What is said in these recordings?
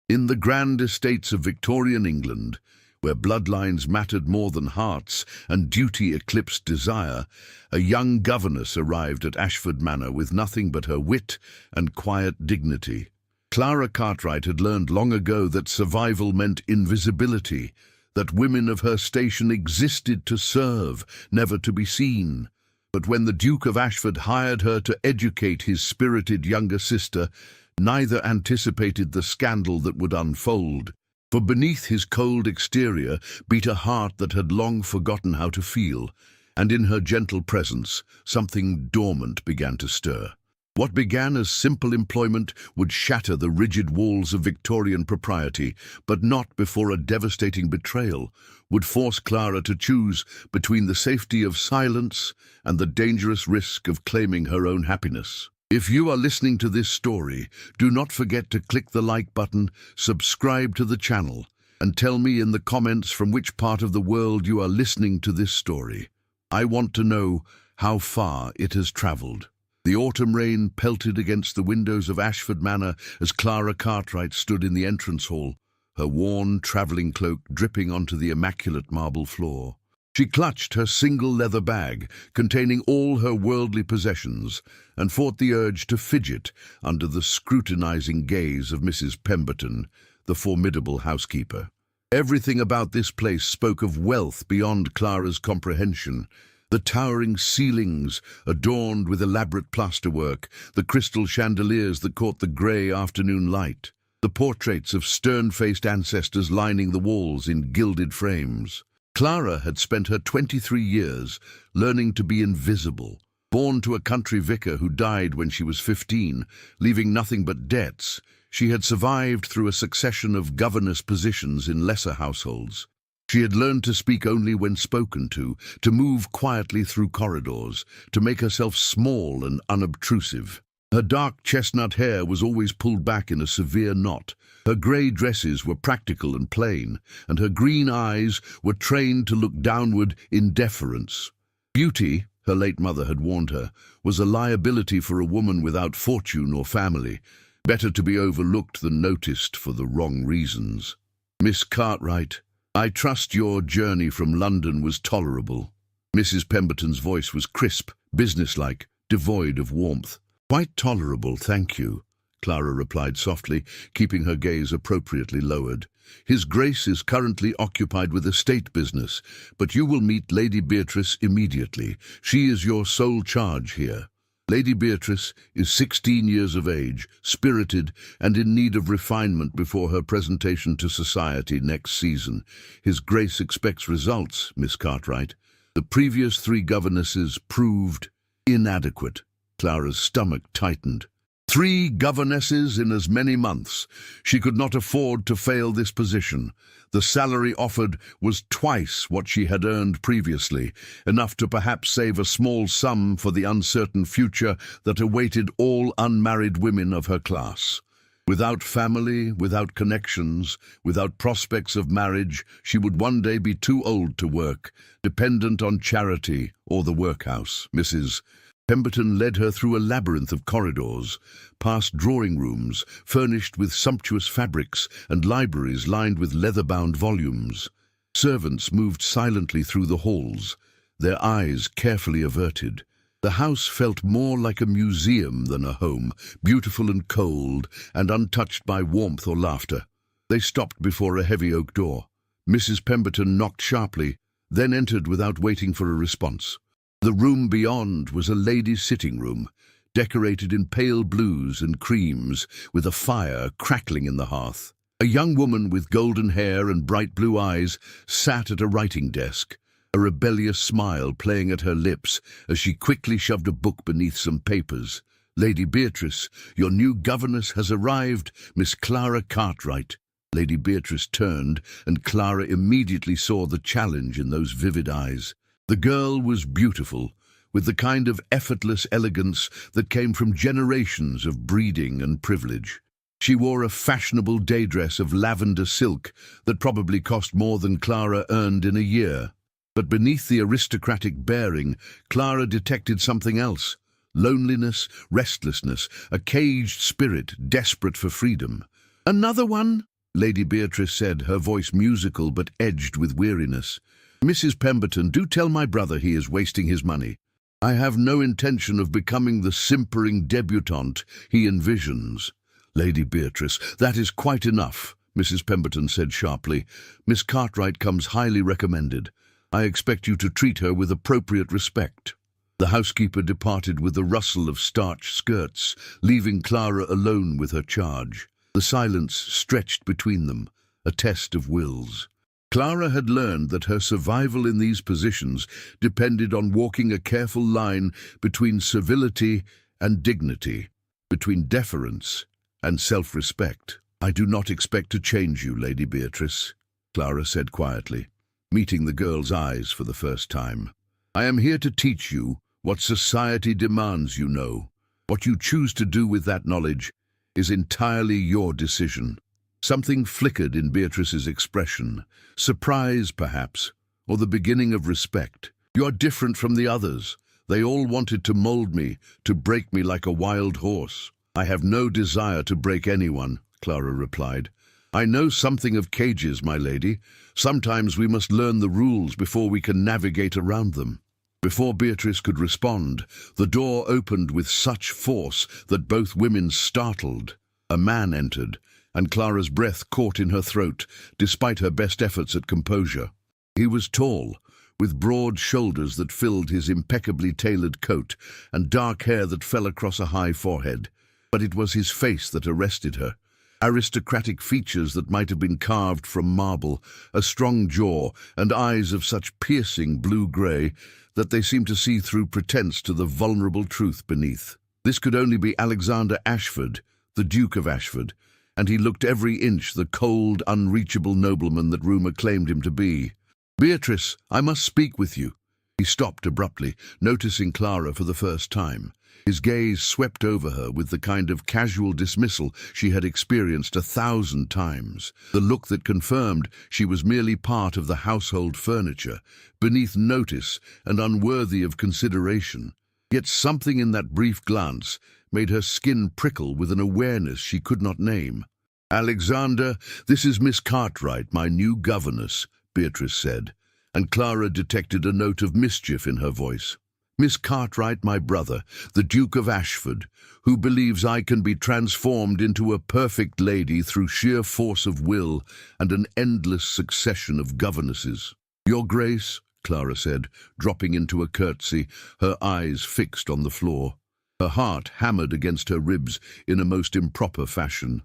In the grand estates of Victorian England, where bloodlines mattered more than hearts and duty eclipsed desire, a young governess arrived at Ashford Manor with nothing but her wit and quiet dignity. Clara Cartwright had learned long ago that survival meant invisibility, that women of her station existed to serve, never to be seen. But when the Duke of Ashford hired her to educate his spirited younger sister, neither anticipated the scandal that would unfold. For beneath his cold exterior beat a heart that had long forgotten how to feel, and in her gentle presence something dormant began to stir. What began as simple employment would shatter the rigid walls of Victorian propriety, but not before a devastating betrayal would force Clara to choose between the safety of silence and the dangerous risk of claiming her own happiness. If you are listening to this story, do not forget to click the like button, subscribe to the channel, and tell me in the comments from which part of the world you are listening to this story. I want to know how far it has traveled. The autumn rain pelted against the windows of Ashford Manor as Clara Cartwright stood in the entrance hall, her worn travelling cloak dripping onto the immaculate marble floor. She clutched her single leather bag, containing all her worldly possessions, and fought the urge to fidget under the scrutinizing gaze of Mrs. Pemberton, the formidable housekeeper. Everything about this place spoke of wealth beyond Clara's comprehension. The towering ceilings, adorned with elaborate plasterwork, the crystal chandeliers that caught the grey afternoon light, the portraits of stern-faced ancestors lining the walls in gilded frames. Clara had spent her 23 years learning to be invisible. Born to a country vicar who died when she was 15, leaving nothing but debts, she had survived through a succession of governess positions in lesser households. She had learned to speak only when spoken to move quietly through corridors, to make herself small and unobtrusive. Her dark chestnut hair was always pulled back in a severe knot. Her grey dresses were practical and plain, and her green eyes were trained to look downward in deference. Beauty, her late mother had warned her, was a liability for a woman without fortune or family, better to be overlooked than noticed for the wrong reasons. "Miss Cartwright, I trust your journey from London was tolerable." Mrs. Pemberton's voice was crisp, businesslike, devoid of warmth. "Quite tolerable, thank you," Clara replied softly, keeping her gaze appropriately lowered. "His Grace is currently occupied with estate business, but you will meet Lady Beatrice immediately. She is your sole charge here. Lady Beatrice is 16 years of age, spirited and in need of refinement before her presentation to society next season. His Grace expects results, Miss Cartwright. The previous 3 governesses proved inadequate." Clara's stomach tightened. 3 governesses in as many months. She could not afford to fail this position. The salary offered was twice what she had earned previously, enough to perhaps save a small sum for the uncertain future that awaited all unmarried women of her class. Without family, without connections, without prospects of marriage, she would one day be too old to work, dependent on charity or the workhouse. Mrs. Pemberton led her through a labyrinth of corridors, past drawing rooms furnished with sumptuous fabrics and libraries lined with leather-bound volumes. Servants moved silently through the halls, their eyes carefully averted. The house felt more like a museum than a home, beautiful and cold and untouched by warmth or laughter. They stopped before a heavy oak door. Mrs. Pemberton knocked sharply, then entered without waiting for a response. The room beyond was a lady's sitting room, decorated in pale blues and creams, with a fire crackling in the hearth. A young woman with golden hair and bright blue eyes sat at a writing desk, a rebellious smile playing at her lips as she quickly shoved a book beneath some papers. "Lady Beatrice, your new governess has arrived, Miss Clara Cartwright." Lady Beatrice turned, and Clara immediately saw the challenge in those vivid eyes. The girl was beautiful, with the kind of effortless elegance that came from generations of breeding and privilege. She wore a fashionable day dress of lavender silk that probably cost more than Clara earned in a year. But beneath the aristocratic bearing, Clara detected something else: loneliness, restlessness, a caged spirit desperate for freedom. "Another one?" Lady Beatrice said, her voice musical but edged with weariness. "Mrs. Pemberton, do tell my brother he is wasting his money. I have no intention of becoming the simpering debutante he envisions." "Lady Beatrice, that is quite enough," Mrs. Pemberton said sharply. "Miss Cartwright comes highly recommended. I expect you to treat her with appropriate respect." The housekeeper departed with the rustle of starched skirts, leaving Clara alone with her charge. The silence stretched between them, a test of wills. Clara had learned that her survival in these positions depended on walking a careful line between civility and dignity, between deference and self-respect. "I do not expect to change you, Lady Beatrice," Clara said quietly, meeting the girl's eyes for the first time. "I am here to teach you what society demands you know. What you choose to do with that knowledge is entirely your decision." Something flickered in Beatrice's expression, surprise perhaps, or the beginning of respect. "You are different from the others. They all wanted to mold me, to break me like a wild horse." "I have no desire to break anyone," Clara replied. "I know something of cages, my lady. Sometimes we must learn the rules before we can navigate around them." Before Beatrice could respond, the door opened with such force that both women startled. A man entered, and Clara's breath caught in her throat, despite her best efforts at composure. He was tall, with broad shoulders that filled his impeccably tailored coat, and dark hair that fell across a high forehead. But it was his face that arrested her. Aristocratic features that might have been carved from marble, a strong jaw, and eyes of such piercing blue-grey that they seemed to see through pretense to the vulnerable truth beneath. This could only be Alexander Ashford, the Duke of Ashford, and he looked every inch the cold, unreachable nobleman that rumour claimed him to be. "Beatrice, I must speak with you." He stopped abruptly, noticing Clara for the first time. His gaze swept over her with the kind of casual dismissal she had experienced 1,000 times, the look that confirmed she was merely part of the household furniture, beneath notice and unworthy of consideration. Yet something in that brief glance made her skin prickle with an awareness she could not name. "Alexander, this is Miss Cartwright, my new governess," Beatrice said, and Clara detected a note of mischief in her voice. "Miss Cartwright, my brother, the Duke of Ashford, who believes I can be transformed into a perfect lady through sheer force of will and an endless succession of governesses." "Your Grace," Clara said, dropping into a curtsy, her eyes fixed on the floor. Her heart hammered against her ribs in a most improper fashion.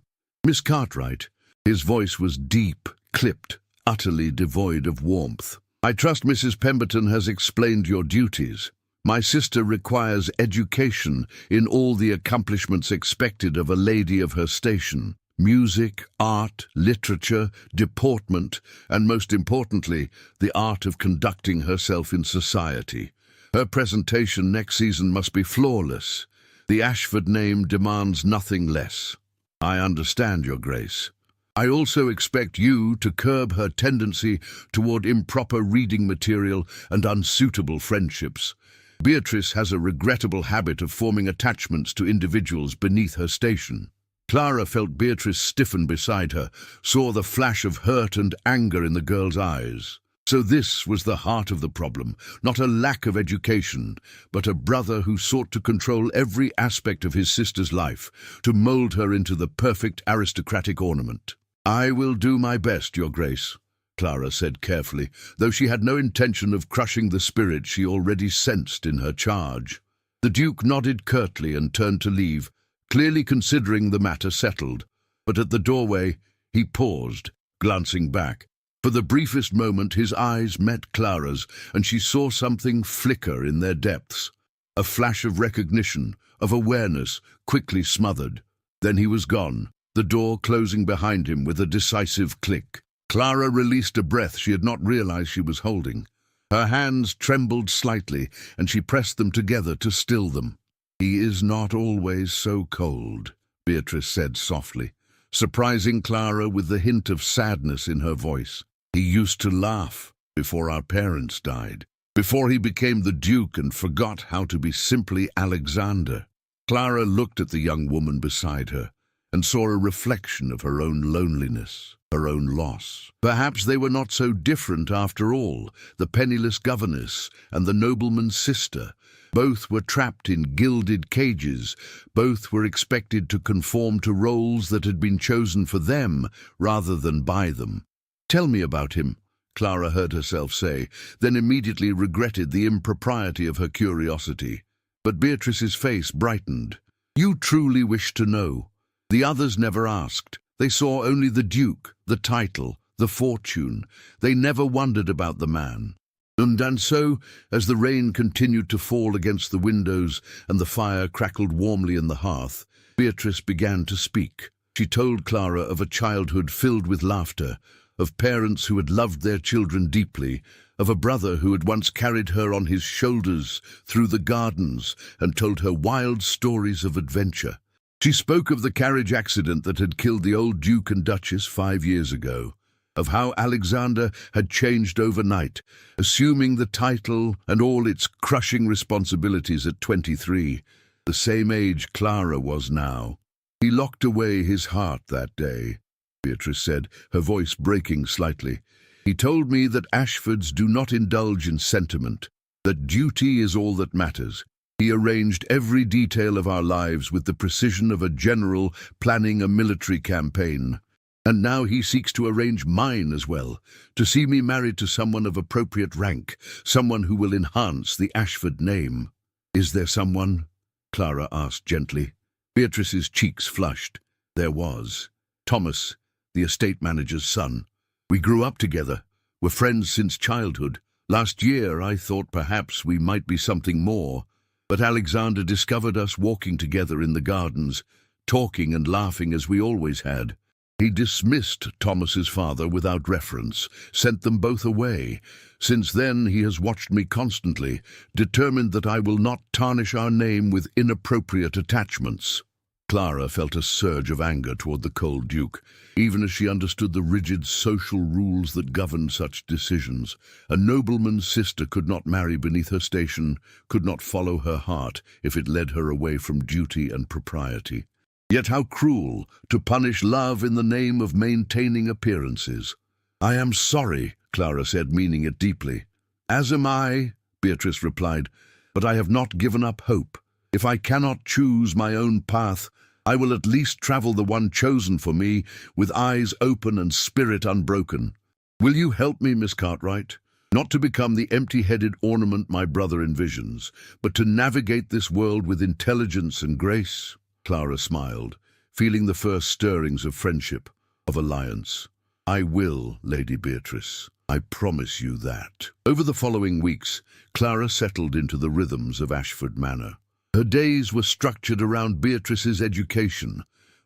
"Miss Cartwright," his voice was deep, clipped, utterly devoid of warmth. "I trust Mrs. Pemberton has explained your duties. My sister requires education in all the accomplishments expected of a lady of her station. Music, art, literature, deportment, and most importantly, the art of conducting herself in society. Her presentation next season must be flawless. The Ashford name demands nothing less." "I understand, Your Grace. I also expect you to curb her tendency toward improper reading material and unsuitable friendships. Beatrice has a regrettable habit of forming attachments to individuals beneath her station." Clara felt Beatrice stiffen beside her, saw the flash of hurt and anger in the girl's eyes. So this was the heart of the problem, not a lack of education, but a brother who sought to control every aspect of his sister's life, to mold her into the perfect aristocratic ornament. "I will do my best, Your Grace," Clara said carefully, though she had no intention of crushing the spirit she already sensed in her charge. The Duke nodded curtly and turned to leave, clearly considering the matter settled. But at the doorway, he paused, glancing back. For the briefest moment his eyes met Clara's, and she saw something flicker in their depths. A flash of recognition, of awareness, quickly smothered. Then he was gone, the door closing behind him with a decisive click. Clara released a breath she had not realized she was holding. Her hands trembled slightly, and she pressed them together to still them. "He is not always so cold," Beatrice said softly, surprising Clara with the hint of sadness in her voice. "He used to laugh before our parents died, before he became the Duke and forgot how to be simply Alexander." Clara looked at the young woman beside her, and saw a reflection of her own loneliness, her own loss. Perhaps they were not so different after all, the penniless governess and the nobleman's sister. Both were trapped in gilded cages. Both were expected to conform to roles that had been chosen for them rather than by them. "Tell me about him," Clara heard herself say, then immediately regretted the impropriety of her curiosity. But Beatrice's face brightened. "You truly wish to know." The others never asked. They saw only the duke, the title, the fortune. They never wondered about the man. And so, as the rain continued to fall against the windows and the fire crackled warmly in the hearth, Beatrice began to speak. She told Clara of a childhood filled with laughter, of parents who had loved their children deeply, of a brother who had once carried her on his shoulders through the gardens and told her wild stories of adventure. She spoke of the carriage accident that had killed the old Duke and Duchess 5 years ago, of how Alexander had changed overnight, assuming the title and all its crushing responsibilities at 23, the same age Clara was now. "He locked away his heart that day," Beatrice said, her voice breaking slightly. "He told me that Ashfords do not indulge in sentiment, that duty is all that matters. He arranged every detail of our lives with the precision of a general planning a military campaign. And now he seeks to arrange mine as well, to see me married to someone of appropriate rank, someone who will enhance the Ashford name." "Is there someone?" Clara asked gently. Beatrice's cheeks flushed. There was. Thomas, the estate manager's son. "We grew up together. We're friends since childhood. Last year I thought perhaps we might be something more, but Alexander discovered us walking together in the gardens, talking and laughing as we always had. He dismissed Thomas's father without reference, sent them both away. Since then he has watched me constantly, determined that I will not tarnish our name with inappropriate attachments." Clara felt a surge of anger toward the cold Duke, even as she understood the rigid social rules that governed such decisions. A nobleman's sister could not marry beneath her station, could not follow her heart if it led her away from duty and propriety. Yet how cruel to punish love in the name of maintaining appearances. "I am sorry," Clara said, meaning it deeply. "As am I," Beatrice replied, "but I have not given up hope. If I cannot choose my own path, I will at least travel the one chosen for me, with eyes open and spirit unbroken. Will you help me, Miss Cartwright? Not to become the empty-headed ornament my brother envisions, but to navigate this world with intelligence and grace?" Clara smiled, feeling the first stirrings of friendship, of alliance. "I will, Lady Beatrice. I promise you that." Over the following weeks, Clara settled into the rhythms of Ashford Manor. Her days were structured around Beatrice's education,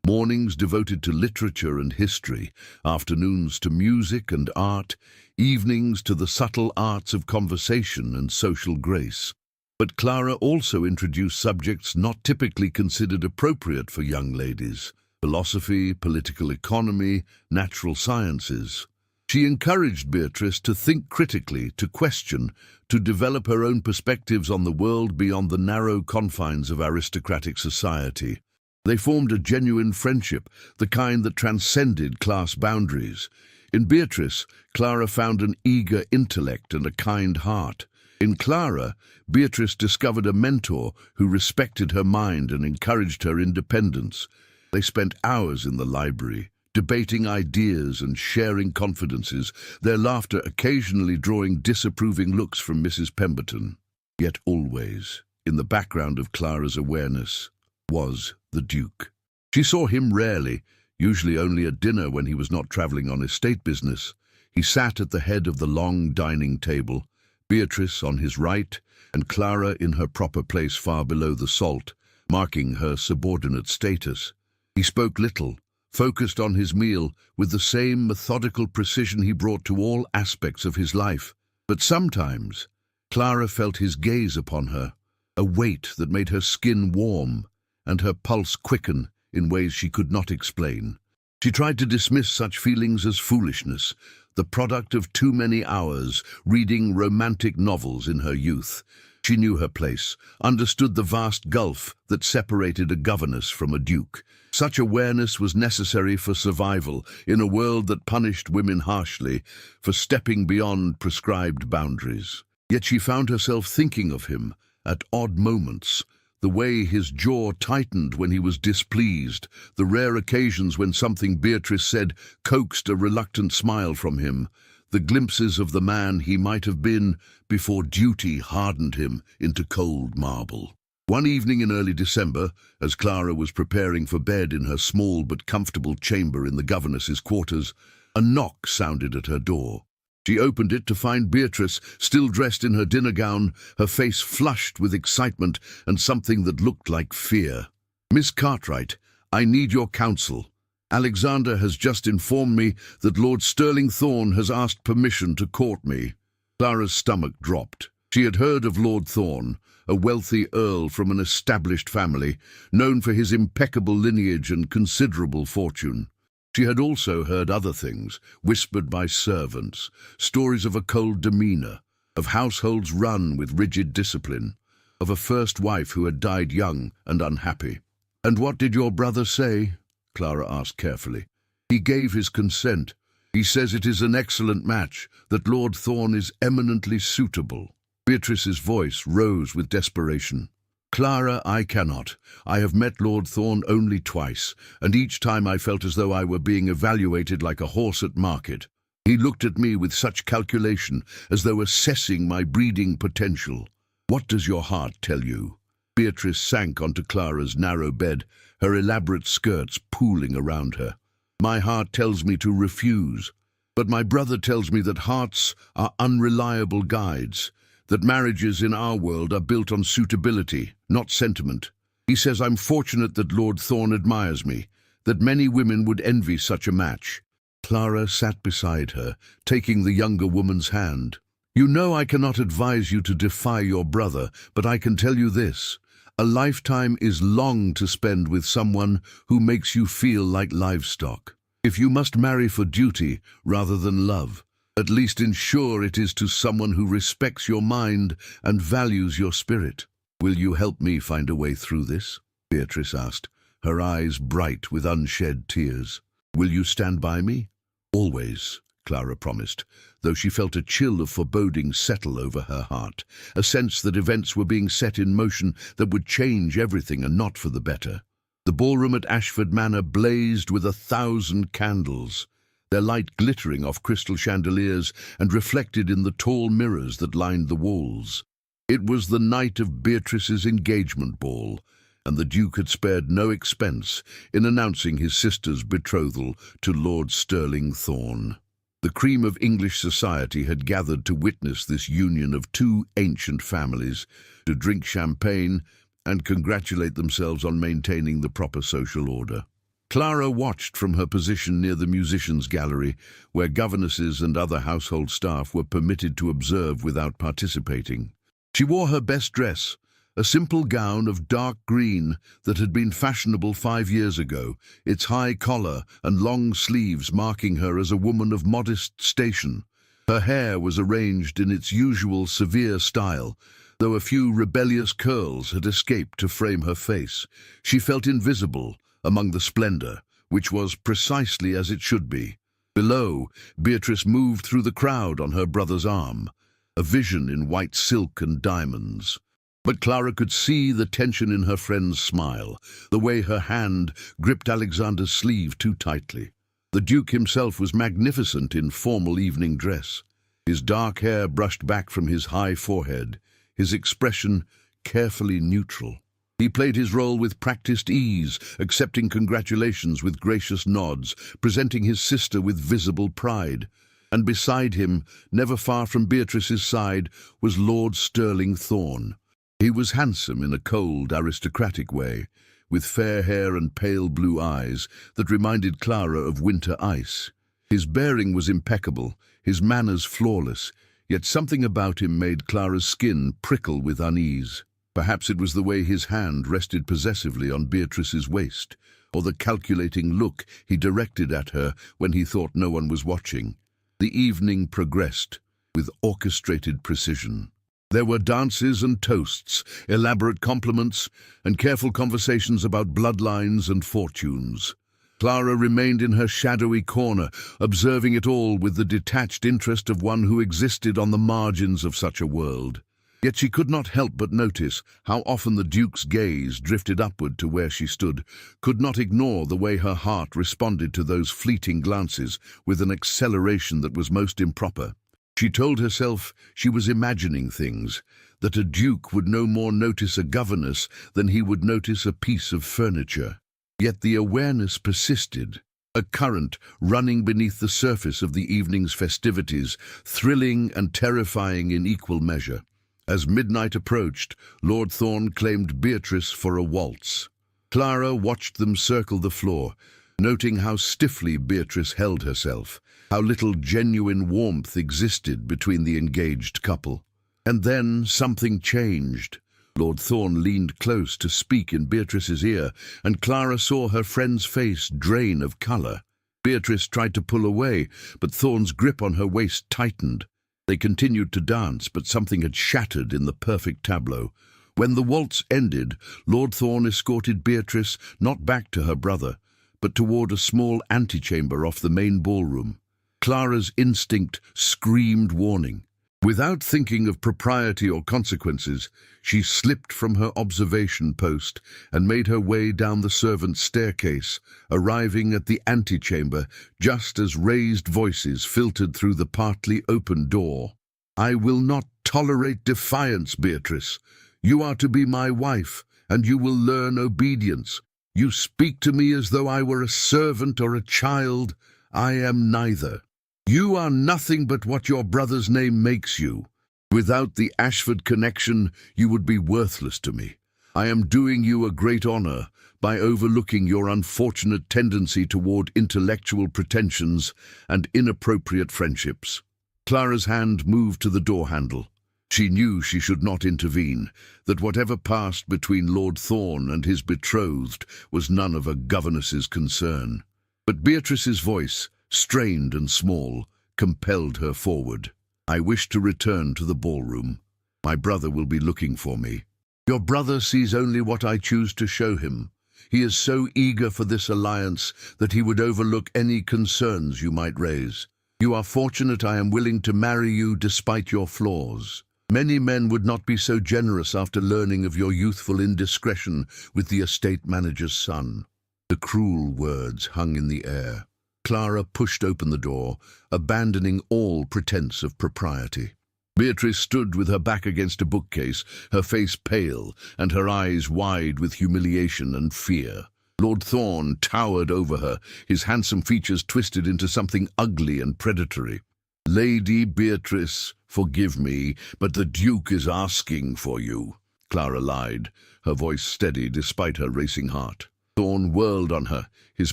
mornings devoted to literature and history, afternoons to music and art, evenings to the subtle arts of conversation and social grace. But Clara also introduced subjects not typically considered appropriate for young ladies: philosophy, political economy, natural sciences. She encouraged Beatrice to think critically, to question, to develop her own perspectives on the world beyond the narrow confines of aristocratic society. They formed a genuine friendship, the kind that transcended class boundaries. In Beatrice, Clara found an eager intellect and a kind heart. In Clara, Beatrice discovered a mentor who respected her mind and encouraged her independence. They spent hours in the library, debating ideas and sharing confidences, their laughter occasionally drawing disapproving looks from Mrs. Pemberton. Yet always, in the background of Clara's awareness, was the Duke. She saw him rarely, usually only at dinner when he was not travelling on estate business. He sat at the head of the long dining table, Beatrice on his right, and Clara in her proper place far below the salt, marking her subordinate status. He spoke little, focused on his meal with the same methodical precision he brought to all aspects of his life. But sometimes, Clara felt his gaze upon her, a weight that made her skin warm and her pulse quicken in ways she could not explain. She tried to dismiss such feelings as foolishness, the product of too many hours reading romantic novels in her youth. She knew her place, understood the vast gulf that separated a governess from a duke. Such awareness was necessary for survival in a world that punished women harshly for stepping beyond prescribed boundaries. Yet she found herself thinking of him at odd moments, the way his jaw tightened when he was displeased, the rare occasions when something Beatrice said coaxed a reluctant smile from him, the glimpses of the man he might have been before duty hardened him into cold marble. One evening in early December, as Clara was preparing for bed in her small but comfortable chamber in the governess's quarters, a knock sounded at her door. She opened it to find Beatrice, still dressed in her dinner gown, her face flushed with excitement and something that looked like fear. "Miss Cartwright, I need your counsel. Alexander has just informed me that Lord Stirling Thorn has asked permission to court me." Clara's stomach dropped. She had heard of Lord Thorn, a wealthy earl from an established family, known for his impeccable lineage and considerable fortune. She had also heard other things, whispered by servants, stories of a cold demeanour, of households run with rigid discipline, of a first wife who had died young and unhappy. "And what did your brother say?" Clara asked carefully. "He gave his consent. He says it is an excellent match, that Lord Thorn is eminently suitable." Beatrice's voice rose with desperation. "Clara, I cannot. I have met Lord Thorn only twice, and each time I felt as though I were being evaluated like a horse at market. He looked at me with such calculation, as though assessing my breeding potential. What does your heart tell you?" Beatrice sank onto Clara's narrow bed, her elaborate skirts pooling around her. "My heart tells me to refuse, but my brother tells me that hearts are unreliable guides, that marriages in our world are built on suitability, not sentiment. He says I'm fortunate that Lord Thorn admires me, that many women would envy such a match." Clara sat beside her, taking the younger woman's hand. "You know I cannot advise you to defy your brother, but I can tell you this. A lifetime is long to spend with someone who makes you feel like livestock. If you must marry for duty rather than love, at least ensure it is to someone who respects your mind and values your spirit." "Will you help me find a way through this?" Beatrice asked, her eyes bright with unshed tears. "Will you stand by me?" "Always," Clara promised, though she felt a chill of foreboding settle over her heart, a sense that events were being set in motion that would change everything and not for the better. The ballroom at Ashford Manor blazed with 1,000 candles, their light glittering off crystal chandeliers and reflected in the tall mirrors that lined the walls. It was the night of Beatrice's engagement ball, and the Duke had spared no expense in announcing his sister's betrothal to Lord Stirling Thorn. The cream of English society had gathered to witness this union of two ancient families, to drink champagne and congratulate themselves on maintaining the proper social order. Clara watched from her position near the musicians' gallery, where governesses and other household staff were permitted to observe without participating. She wore her best dress, a simple gown of dark green that had been fashionable 5 years ago, its high collar and long sleeves marking her as a woman of modest station. Her hair was arranged in its usual severe style, though a few rebellious curls had escaped to frame her face. She felt invisible among the splendor, which was precisely as it should be. Below, Beatrice moved through the crowd on her brother's arm, a vision in white silk and diamonds. But Clara could see the tension in her friend's smile, the way her hand gripped Alexander's sleeve too tightly. The Duke himself was magnificent in formal evening dress, his dark hair brushed back from his high forehead, his expression carefully neutral. He played his role with practiced ease, accepting congratulations with gracious nods, presenting his sister with visible pride. And beside him, never far from Beatrice's side, was Lord Stirling Thorn. He was handsome in a cold, aristocratic way, with fair hair and pale blue eyes that reminded Clara of winter ice. His bearing was impeccable, his manners flawless, yet something about him made Clara's skin prickle with unease. Perhaps it was the way his hand rested possessively on Beatrice's waist, or the calculating look he directed at her when he thought no one was watching. The evening progressed with orchestrated precision. There were dances and toasts, elaborate compliments, and careful conversations about bloodlines and fortunes. Clara remained in her shadowy corner, observing it all with the detached interest of one who existed on the margins of such a world. Yet she could not help but notice how often the Duke's gaze drifted upward to where she stood, could not ignore the way her heart responded to those fleeting glances with an acceleration that was most improper. She told herself she was imagining things, that a duke would no more notice a governess than he would notice a piece of furniture. Yet the awareness persisted, a current running beneath the surface of the evening's festivities, thrilling and terrifying in equal measure. As midnight approached, Lord Thawing claimed Beatrice for a waltz. Clara watched them circle the floor, noting how stiffly Beatrice held herself, how little genuine warmth existed between the engaged couple. And then something changed. Lord Thawing leaned close to speak in Beatrice's ear, and Clara saw her friend's face drain of colour. Beatrice tried to pull away, but Thawing's grip on her waist tightened. They continued to dance, but something had shattered in the perfect tableau. When the waltz ended, Lord Thawing escorted Beatrice not back to her brother, but toward a small antechamber off the main ballroom. Clara's instinct screamed warning. Without thinking of propriety or consequences, she slipped from her observation post and made her way down the servants' staircase, arriving at the antechamber just as raised voices filtered through the partly open door. "I will not tolerate defiance, Beatrice. You are to be my wife, and you will learn obedience. You speak to me as though I were a servant or a child. I am neither. You are nothing but what your brother's name makes you. Without the Ashford connection, you would be worthless to me. I am doing you a great honor by overlooking your unfortunate tendency toward intellectual pretensions and inappropriate friendships." Clara's hand moved to the door handle. She knew she should not intervene, that whatever passed between Lord Thawing and his betrothed was none of a governess's concern. But Beatrice's voice, strained and small, compelled her forward. "I wish to return to the ballroom. My brother will be looking for me." "Your brother sees only what I choose to show him. He is so eager for this alliance that he would overlook any concerns you might raise. You are fortunate I am willing to marry you despite your flaws. Many men would not be so generous after learning of your youthful indiscretion with the estate manager's son." The cruel words hung in the air. Clara pushed open the door, abandoning all pretense of propriety. Beatrice stood with her back against a bookcase, her face pale and her eyes wide with humiliation and fear. Lord Thawing towered over her, his handsome features twisted into something ugly and predatory. "Lady Beatrice, forgive me, but the Duke is asking for you," Clara lied, her voice steady despite her racing heart. Thawing whirled on her, his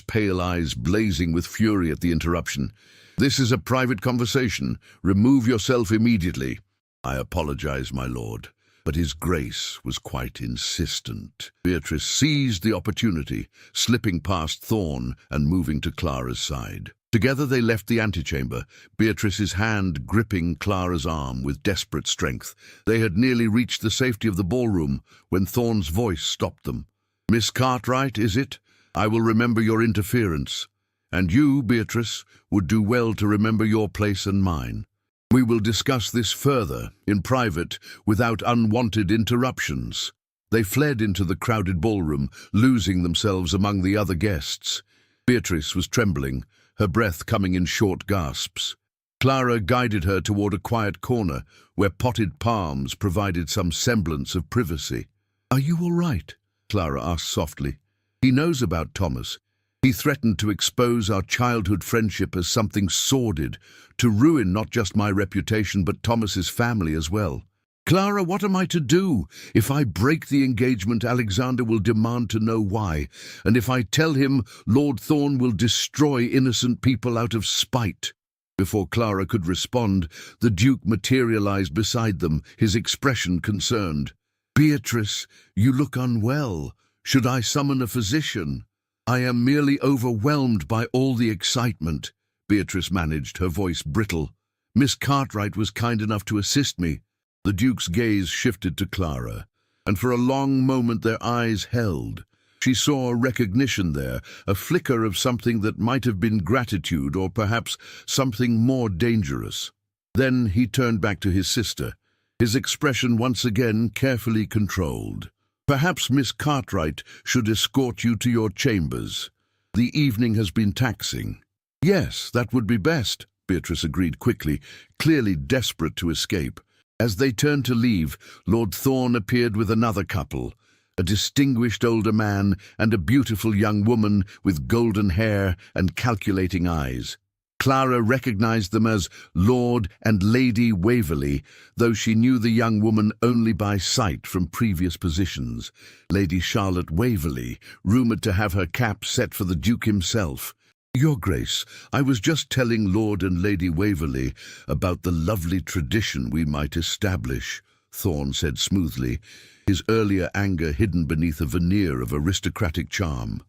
pale eyes blazing with fury at the interruption. "This is a private conversation. Remove yourself immediately." "I apologize, my lord." But his grace was quite insistent. Beatrice seized the opportunity, slipping past Thawing and moving to Clara's side. Together they left the antechamber, Beatrice's hand gripping Clara's arm with desperate strength. They had nearly reached the safety of the ballroom when Thawing's voice stopped them. "Miss Cartwright, is it? I will remember your interference. And you, Beatrice, would do well to remember your place and mine. We will discuss this further, in private, without unwanted interruptions." They fled into the crowded ballroom, losing themselves among the other guests. Beatrice was trembling, her breath coming in short gasps. Clara guided her toward a quiet corner, where potted palms provided some semblance of privacy. "Are you all right?" Clara asked softly. "He knows about Thomas. He threatened to expose our childhood friendship as something sordid, to ruin not just my reputation but Thomas's family as well." "Clara, what am I to do? If I break the engagement, Alexander will demand to know why, and if I tell him, Lord Thawing will destroy innocent people out of spite." Before Clara could respond, the Duke materialized beside them, his expression concerned. "Beatrice, you look unwell. Should I summon a physician?" "I am merely overwhelmed by all the excitement," Beatrice managed, her voice brittle. "Miss Cartwright was kind enough to assist me." The Duke's gaze shifted to Clara, and for a long moment their eyes held. She saw recognition there, a flicker of something that might have been gratitude or perhaps something more dangerous. Then he turned back to his sister, his expression once again carefully controlled. "Perhaps Miss Cartwright should escort you to your chambers. The evening has been taxing." "Yes, that would be best," Beatrice agreed quickly, clearly desperate to escape. As they turned to leave, Lord Thawing appeared with another couple, a distinguished older man and a beautiful young woman with golden hair and calculating eyes. Clara recognized them as Lord and Lady Waverley, though she knew the young woman only by sight from previous positions. Lady Charlotte Waverley, rumoured to have her cap set for the Duke himself. "Your Grace, I was just telling Lord and Lady Waverley about the lovely tradition we might establish," Thawing said smoothly, his earlier anger hidden beneath a veneer of aristocratic charm.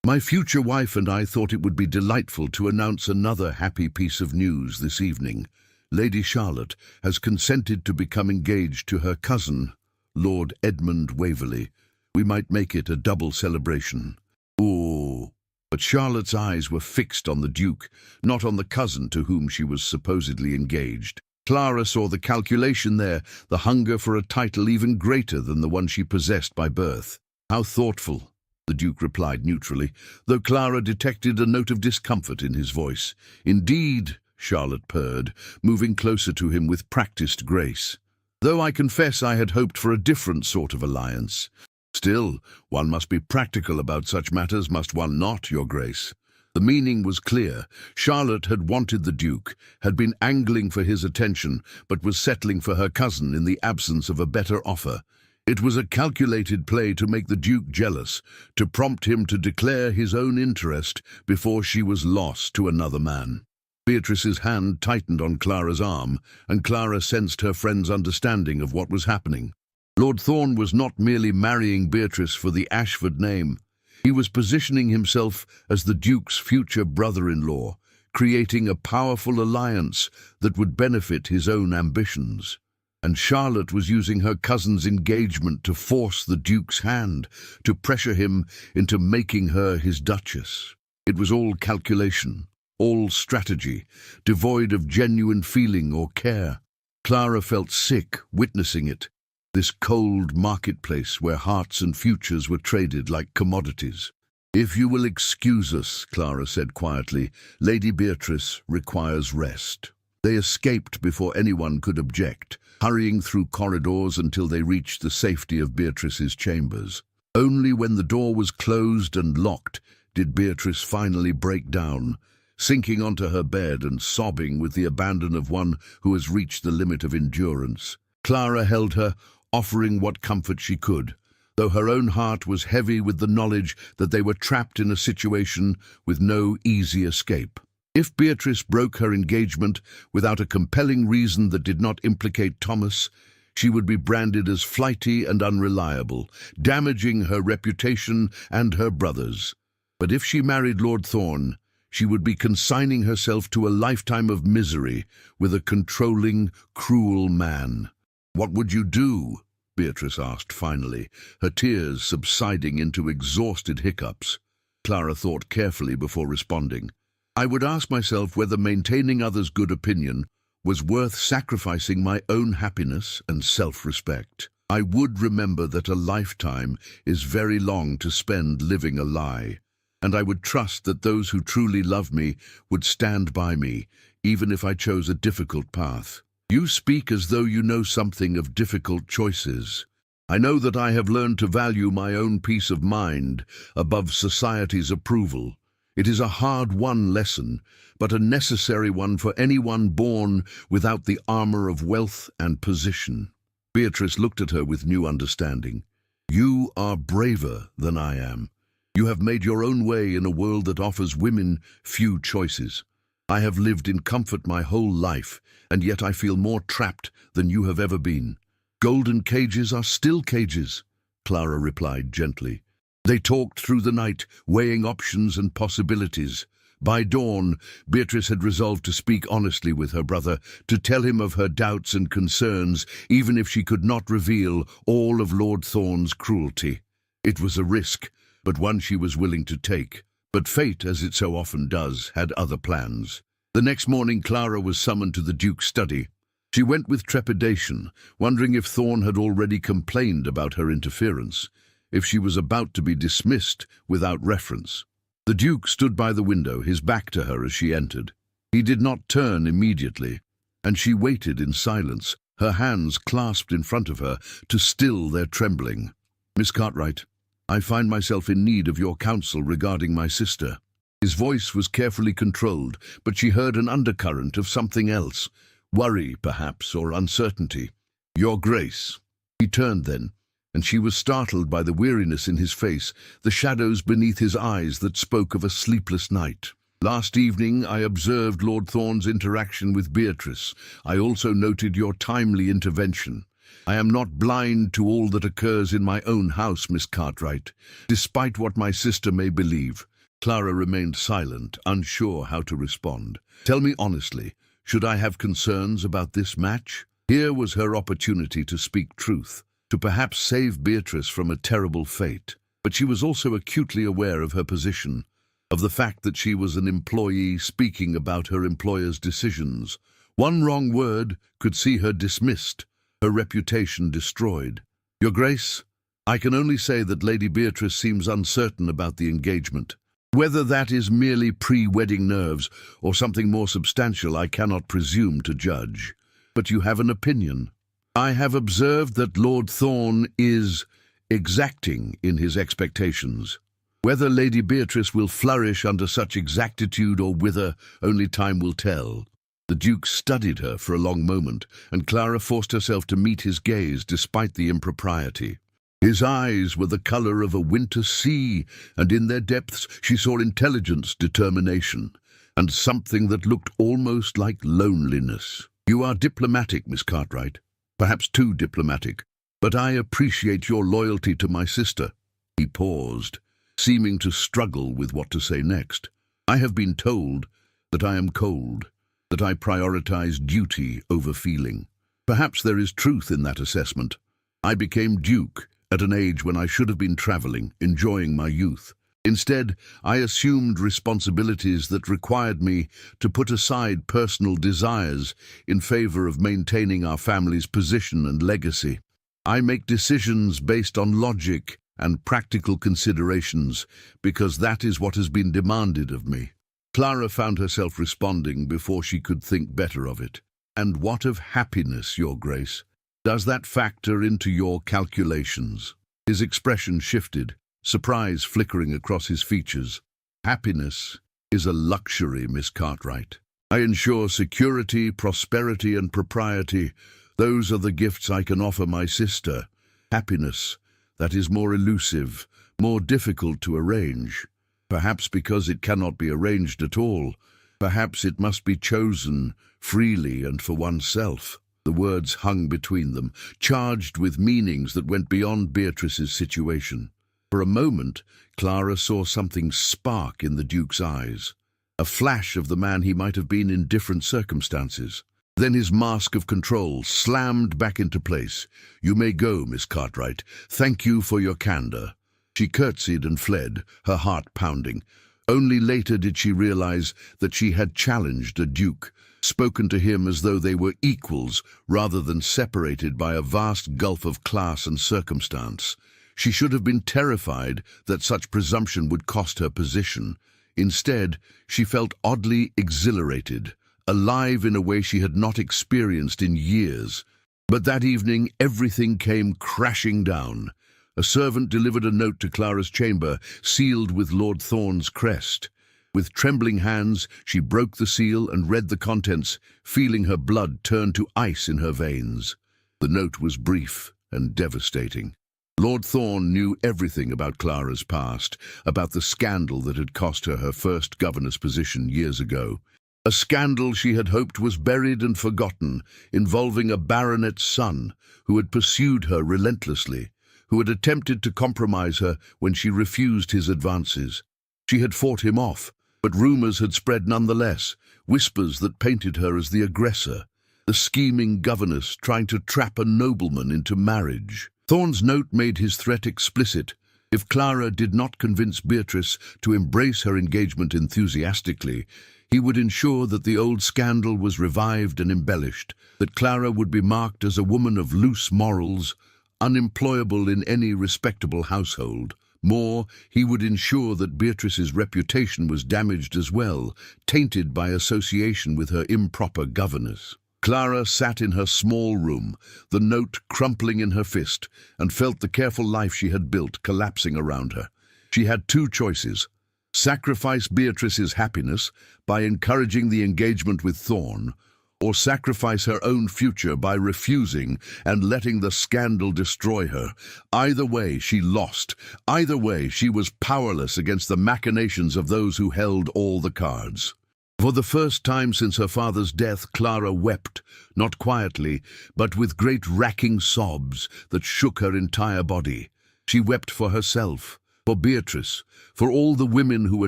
"My future wife and I thought it would be delightful to announce another happy piece of news this evening. Lady Charlotte has consented to become engaged to her cousin, Lord Edmund Waverley. We might make it a double celebration." "Oh." But Charlotte's eyes were fixed on the Duke, not on the cousin to whom she was supposedly engaged. Clara saw the calculation there, the hunger for a title even greater than the one she possessed by birth. "How thoughtful," the Duke replied neutrally, though Clara detected a note of discomfort in his voice. "Indeed," Charlotte purred, moving closer to him with practiced grace. "Though I confess I had hoped for a different sort of alliance. Still, one must be practical about such matters, must one not, Your Grace?" The meaning was clear. Charlotte had wanted the Duke, had been angling for his attention, but was settling for her cousin in the absence of a better offer. It was a calculated play to make the Duke jealous, to prompt him to declare his own interest before she was lost to another man. Beatrice's hand tightened on Clara's arm, and Clara sensed her friend's understanding of what was happening. Lord Thawing was not merely marrying Beatrice for the Ashford name. He was positioning himself as the Duke's future brother-in-law, creating a powerful alliance that would benefit his own ambitions. And Charlotte was using her cousin's engagement to force the Duke's hand, to pressure him into making her his Duchess. It was all calculation, all strategy, devoid of genuine feeling or care. Clara felt sick witnessing it, this cold marketplace where hearts and futures were traded like commodities. "If you will excuse us," Clara said quietly, "Lady Beatrice requires rest." They escaped before anyone could object, hurrying through corridors until they reached the safety of Beatrice's chambers. Only when the door was closed and locked did Beatrice finally break down, sinking onto her bed and sobbing with the abandon of one who has reached the limit of endurance. Clara held her, offering what comfort she could, though her own heart was heavy with the knowledge that they were trapped in a situation with no easy escape. If Beatrice broke her engagement without a compelling reason that did not implicate Thomas, she would be branded as flighty and unreliable, damaging her reputation and her brother's. But if she married Lord Thawing, she would be consigning herself to a lifetime of misery with a controlling, cruel man. "What would you do?" Beatrice asked finally, her tears subsiding into exhausted hiccups. Clara thought carefully before responding. "I would ask myself whether maintaining others' good opinion was worth sacrificing my own happiness and self-respect. I would remember that a lifetime is very long to spend living a lie, and I would trust that those who truly love me would stand by me, even if I chose a difficult path." "You speak as though you know something of difficult choices. I know that I have learned to value my own peace of mind above society's approval. It is a hard-won lesson, but a necessary one for anyone born without the armor of wealth and position." Beatrice looked at her with new understanding. "You are braver than I am. You have made your own way in a world that offers women few choices. I have lived in comfort my whole life, and yet I feel more trapped than you have ever been." "Golden cages are still cages," Clara replied gently. They talked through the night, weighing options and possibilities. By dawn, Beatrice had resolved to speak honestly with her brother, to tell him of her doubts and concerns, even if she could not reveal all of Lord Thorn's cruelty. It was a risk, but one she was willing to take. But fate, as it so often does, had other plans. The next morning, Clara was summoned to the Duke's study. She went with trepidation, wondering if Thorn had already complained about her interference, if she was about to be dismissed without reference. The Duke stood by the window, his back to her as she entered. He did not turn immediately, and she waited in silence, her hands clasped in front of her to still their trembling. "Miss Cartwright, I find myself in need of your counsel regarding my sister." His voice was carefully controlled, but she heard an undercurrent of something else, worry, perhaps, or uncertainty. "Your Grace." He turned then, and she was startled by the weariness in his face, the shadows beneath his eyes that spoke of a sleepless night. "Last evening I observed Lord Thorn's interaction with Beatrice. I also noted your timely intervention. I am not blind to all that occurs in my own house, Miss Cartwright, despite what my sister may believe." Clara remained silent, unsure how to respond. "Tell me honestly, should I have concerns about this match?" Here was her opportunity to speak truth, to perhaps save Beatrice from a terrible fate. But she was also acutely aware of her position, of the fact that she was an employee speaking about her employer's decisions. One wrong word could see her dismissed, her reputation destroyed. "Your Grace, I can only say that Lady Beatrice seems uncertain about the engagement. Whether that is merely pre-wedding nerves or something more substantial, I cannot presume to judge. But you have an opinion. I have observed that Lord Thorn is exacting in his expectations. Whether Lady Beatrice will flourish under such exactitude or wither, only time will tell." The Duke studied her for a long moment, and Clara forced herself to meet his gaze despite the impropriety. His eyes were the color of a winter sea, and in their depths she saw intelligence, determination, and something that looked almost like loneliness. "You are diplomatic, Miss Cartwright, perhaps too diplomatic, but I appreciate your loyalty to my sister." He paused, seeming to struggle with what to say next. "I have been told that I am cold, that I prioritize duty over feeling. Perhaps there is truth in that assessment. I became Duke at an age when I should have been traveling, enjoying my youth. Instead, I assumed responsibilities that required me to put aside personal desires in favor of maintaining our family's position and legacy. I make decisions based on logic and practical considerations because that is what has been demanded of me." Clara found herself responding before she could think better of it. "And what of happiness, Your Grace? Does that factor into your calculations?" His expression shifted, surprise flickering across his features. "Happiness is a luxury, Miss Cartwright. I ensure security, prosperity, and propriety. Those are the gifts I can offer my sister. Happiness, that is more elusive, more difficult to arrange. Perhaps because it cannot be arranged at all. Perhaps it must be chosen freely and for oneself." The words hung between them, charged with meanings that went beyond Beatrice's situation. For a moment, Clara saw something spark in the Duke's eyes, a flash of the man he might have been in different circumstances. Then his mask of control slammed back into place. "You may go, Miss Cartwright. Thank you for your candor." She curtsied and fled, her heart pounding. Only later did she realize that she had challenged a duke, spoken to him as though they were equals rather than separated by a vast gulf of class and circumstance. She should have been terrified that such presumption would cost her position. Instead, she felt oddly exhilarated, alive in a way she had not experienced in years. But that evening, everything came crashing down. A servant delivered a note to Clara's chamber, sealed with Lord Thorn's crest. With trembling hands, she broke the seal and read the contents, feeling her blood turn to ice in her veins. The note was brief and devastating. Lord Thorn knew everything about Clara's past, about the scandal that had cost her her first governess position years ago. A scandal she had hoped was buried and forgotten, involving a baronet's son who had pursued her relentlessly, who had attempted to compromise her when she refused his advances. She had fought him off, But rumors had spread nonetheless, whispers that painted her as the aggressor, the scheming governess trying to trap a nobleman into marriage. Thorne's note made his threat explicit. If Clara did not convince Beatrice to embrace her engagement enthusiastically, he would ensure that the old scandal was revived and embellished, that Clara would be marked as a woman of loose morals, unemployable in any respectable household. More, he would ensure that Beatrice's reputation was damaged as well, tainted by association with her improper governess. Clara sat in her small room, the note crumpling in her fist, and felt the careful life she had built collapsing around her. She had two choices: sacrifice Beatrice's happiness by encouraging the engagement with Thorne, or sacrifice her own future by refusing and letting the scandal destroy her. Either way, she lost. Either way, she was powerless against the machinations of those who held all the cards. For the first time since her father's death, Clara wept, not quietly, but with great racking sobs that shook her entire body. She wept for herself, for Beatrice, for all the women who were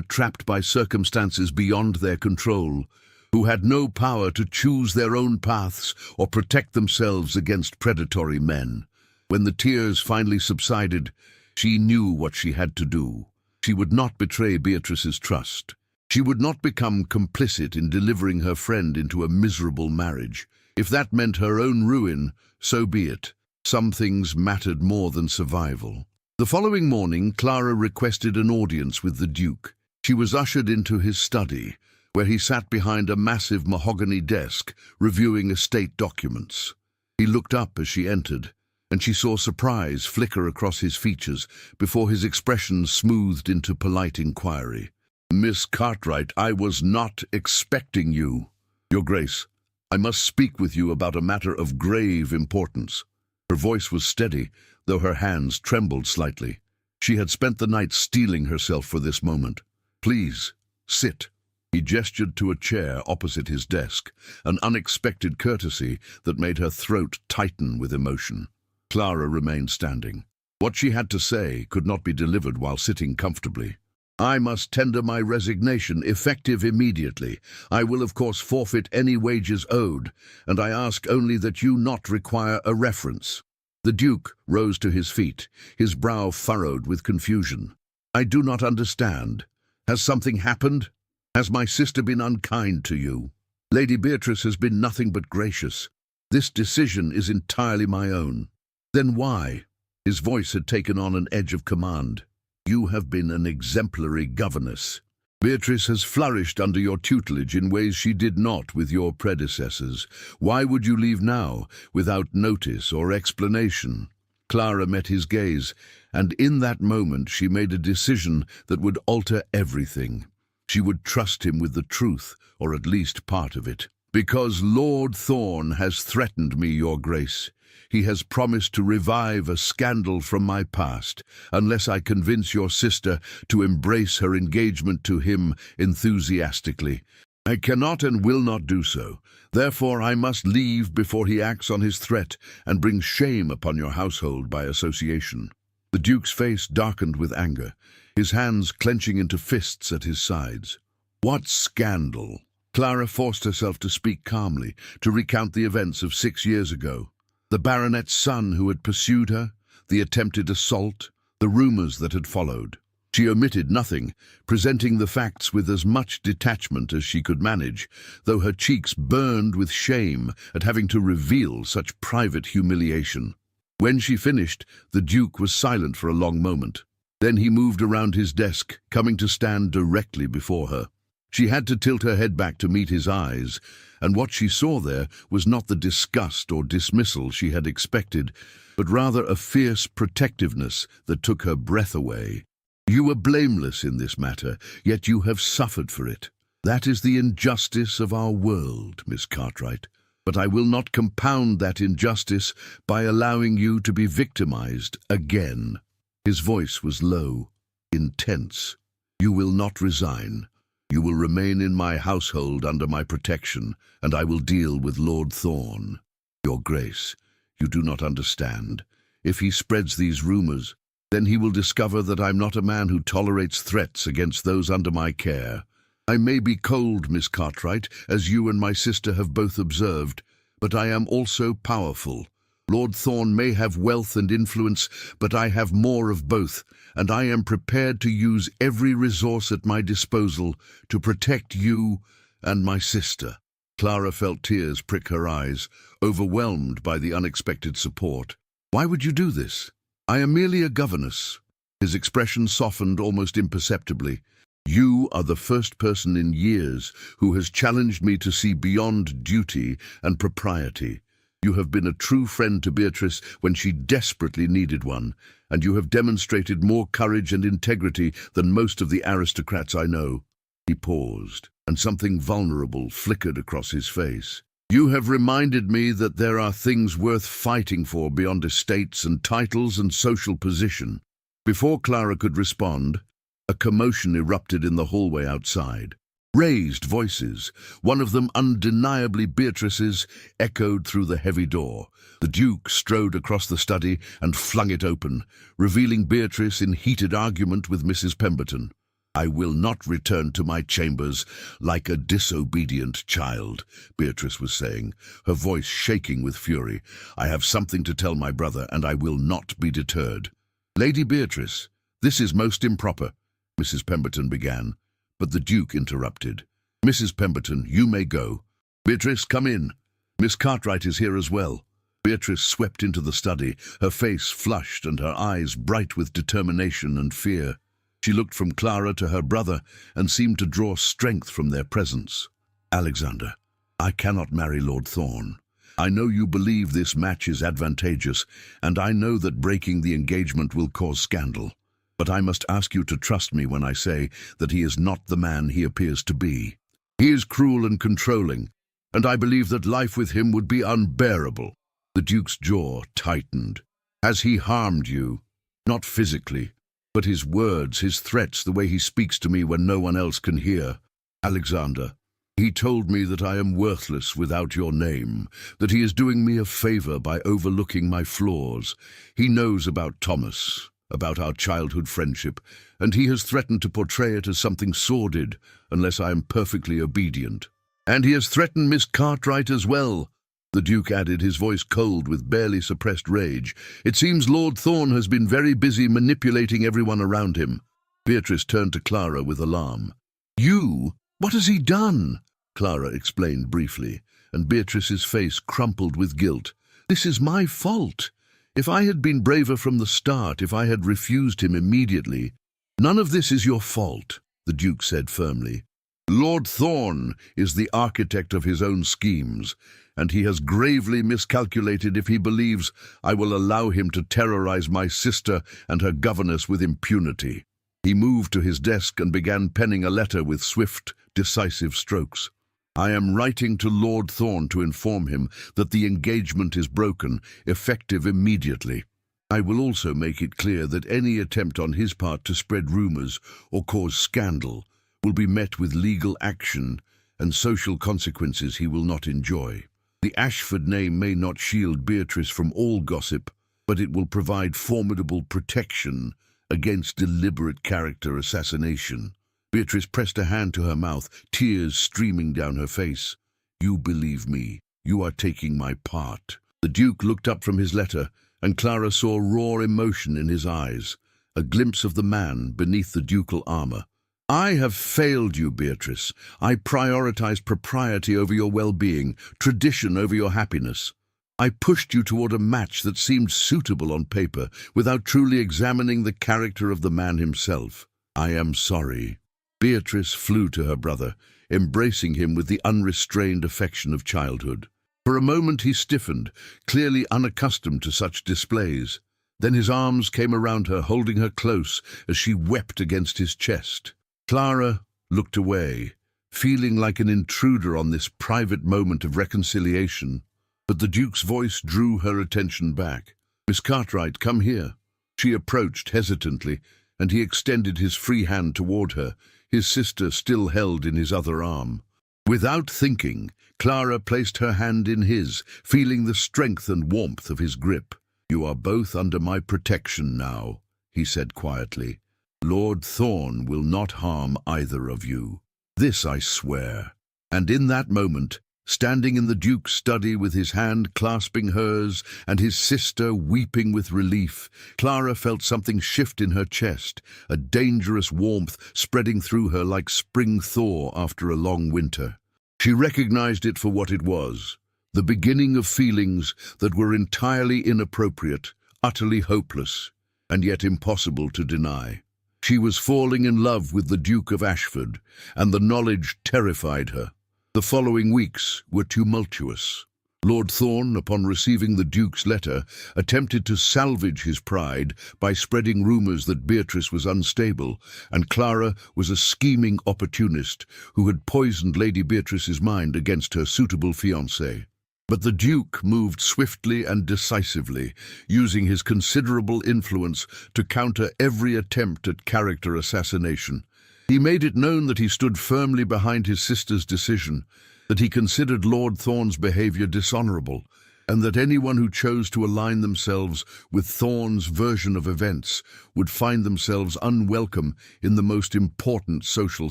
trapped by circumstances beyond their control, who had no power to choose their own paths or protect themselves against predatory men. When the tears finally subsided, she knew what she had to do. She would not betray Beatrice's trust. She would not become complicit in delivering her friend into a miserable marriage. If that meant her own ruin, so be it. Some things mattered more than survival. The following morning, Clara requested an audience with the Duke. She was ushered into his study, where he sat behind a massive mahogany desk, reviewing estate documents. He looked up as she entered, and she saw surprise flicker across his features before his expression smoothed into polite inquiry. "Miss Cartwright, I was not expecting you." "Your Grace, I must speak with you about a matter of grave importance." Her voice was steady, though her hands trembled slightly. She had spent the night steeling herself for this moment. "Please, sit." He gestured to a chair opposite his desk, an unexpected courtesy that made her throat tighten with emotion. Clara remained standing. What she had to say could not be delivered while sitting comfortably. "I must tender my resignation, effective immediately. I will of course forfeit any wages owed, and I ask only that you not require a reference." The Duke rose to his feet, his brow furrowed with confusion. "I do not understand. Has something happened? Has my sister been unkind to you?" "Lady Beatrice has been nothing but gracious. This decision is entirely my own." "Then why?" His voice had taken on an edge of command. "You have been an exemplary governess. Beatrice has flourished under your tutelage in ways she did not with your predecessors. Why would you leave now, without notice or explanation?" Clara met his gaze, and in that moment she made a decision that would alter everything. She would trust him with the truth, or at least part of it. "Because Lord Thorne has threatened me, Your Grace. He has promised to revive a scandal from my past, unless I convince your sister to embrace her engagement to him enthusiastically. I cannot and will not do so. Therefore I must leave before he acts on his threat and brings shame upon your household by association." The Duke's face darkened with anger, his hands clenching into fists at his sides. "What scandal?" Clara forced herself to speak calmly, to recount the events of 6 years ago. The baronet's son who had pursued her, the attempted assault, the rumors that had followed. She omitted nothing, presenting the facts with as much detachment as she could manage, though her cheeks burned with shame at having to reveal such private humiliation. When she finished, the Duke was silent for a long moment. Then he moved around his desk, coming to stand directly before her. She had to tilt her head back to meet his eyes, and what she saw there was not the disgust or dismissal she had expected, but rather a fierce protectiveness that took her breath away. "You were blameless in this matter, yet you have suffered for it. That is the injustice of our world, Miss Cartwright. But I will not compound that injustice by allowing you to be victimized again." His voice was low, intense. "You will not resign. You will remain in my household under my protection, and I will deal with Lord Thorne. Your Grace, you do not understand. If he spreads these rumors, then he will discover that I'm not a man who tolerates threats against those under my care. I may be cold, Miss Cartwright, as you and my sister have both observed, but I am also powerful. Lord Thorn may have wealth and influence, but I have more of both, and I am prepared to use every resource at my disposal to protect you and my sister." Clara felt tears prick her eyes, overwhelmed by the unexpected support. "Why would you do this?" "I am merely a governess." His expression softened almost imperceptibly. "You are the first person in years who has challenged me to see beyond duty and propriety. You have been a true friend to Beatrice when she desperately needed one, and you have demonstrated more courage and integrity than most of the aristocrats I know." He paused, and something vulnerable flickered across his face. "You have reminded me that there are things worth fighting for beyond estates and titles and social position." Before Clara could respond, a commotion erupted in the hallway outside. Raised voices, one of them undeniably Beatrice's, echoed through the heavy door. The Duke strode across the study and flung it open, revealing Beatrice in heated argument with Mrs. Pemberton. "I will not return to my chambers like a disobedient child," Beatrice was saying, her voice shaking with fury. "I have something to tell my brother, and I will not be deterred." "Lady Beatrice, this is most improper," Mrs. Pemberton began, but the Duke interrupted. "Mrs. Pemberton, you may go. Beatrice, come in. Miss Cartwright is here as well." Beatrice swept into the study, her face flushed and her eyes bright with determination and fear. She looked from Clara to her brother and seemed to draw strength from their presence. "Alexander, I cannot marry Lord Thorn. I know you believe this match is advantageous, and I know that breaking the engagement will cause scandal. But I must ask you to trust me when I say that he is not the man he appears to be. He is cruel and controlling, and I believe that life with him would be unbearable." The Duke's jaw tightened. "Has he harmed you?" "Not physically, but his words, his threats, the way he speaks to me when no one else can hear. Alexander, he told me that I am worthless without your name, that he is doing me a favor by overlooking my flaws. He knows about Thomas, about our childhood friendship, and he has threatened to portray it as something sordid unless I am perfectly obedient. And he has threatened Miss Cartwright as well," the Duke added, his voice cold with barely suppressed rage. "It seems Lord Thorn has been very busy manipulating everyone around him." Beatrice turned to Clara with alarm. "You? What has he done?" Clara explained briefly, and Beatrice's face crumpled with guilt. "This is my fault. If I had been braver from the start, if I had refused him immediately—" "None of this is your fault," the Duke said firmly. "Lord Thorn is the architect of his own schemes, and he has gravely miscalculated if he believes I will allow him to terrorize my sister and her governess with impunity." He moved to his desk and began penning a letter with swift, decisive strokes. "I am writing to Lord Thorn to inform him that the engagement is broken, effective immediately. I will also make it clear that any attempt on his part to spread rumors or cause scandal will be met with legal action and social consequences he will not enjoy. The Ashford name may not shield Beatrice from all gossip, but it will provide formidable protection against deliberate character assassination." Beatrice pressed a hand to her mouth, tears streaming down her face. "You believe me. You are taking my part." The Duke looked up from his letter, and Clara saw raw emotion in his eyes, a glimpse of the man beneath the ducal armor. "I have failed you, Beatrice. I prioritized propriety over your well-being, tradition over your happiness. I pushed you toward a match that seemed suitable on paper, without truly examining the character of the man himself. I am sorry." Beatrice flew to her brother, embracing him with the unrestrained affection of childhood. For a moment he stiffened, clearly unaccustomed to such displays. Then his arms came around her, holding her close as she wept against his chest. Clara looked away, feeling like an intruder on this private moment of reconciliation. But the Duke's voice drew her attention back. "Miss Cartwright, come here." She approached hesitantly, and he extended his free hand toward her, his sister still held in his other arm. Without thinking, Clara placed her hand in his, feeling the strength and warmth of his grip. "You are both under my protection now," he said quietly. "Lord Thorn will not harm either of you." This I swear." And in that moment, standing in the Duke's study with his hand clasping hers and his sister weeping with relief, Clara felt something shift in her chest, a dangerous warmth spreading through her like spring thaw after a long winter. She recognized it for what it was, the beginning of feelings that were entirely inappropriate, utterly hopeless, and yet impossible to deny. She was falling in love with the Duke of Ashford, and the knowledge terrified her. The following weeks were tumultuous. Lord Thorn, upon receiving the Duke's letter, attempted to salvage his pride by spreading rumours that Beatrice was unstable, and Clara was a scheming opportunist who had poisoned Lady Beatrice's mind against her suitable fiancé. But the Duke moved swiftly and decisively, using his considerable influence to counter every attempt at character assassination. He made it known that he stood firmly behind his sister's decision, that he considered Lord Thorn's behaviour dishonourable, and that anyone who chose to align themselves with Thorn's version of events would find themselves unwelcome in the most important social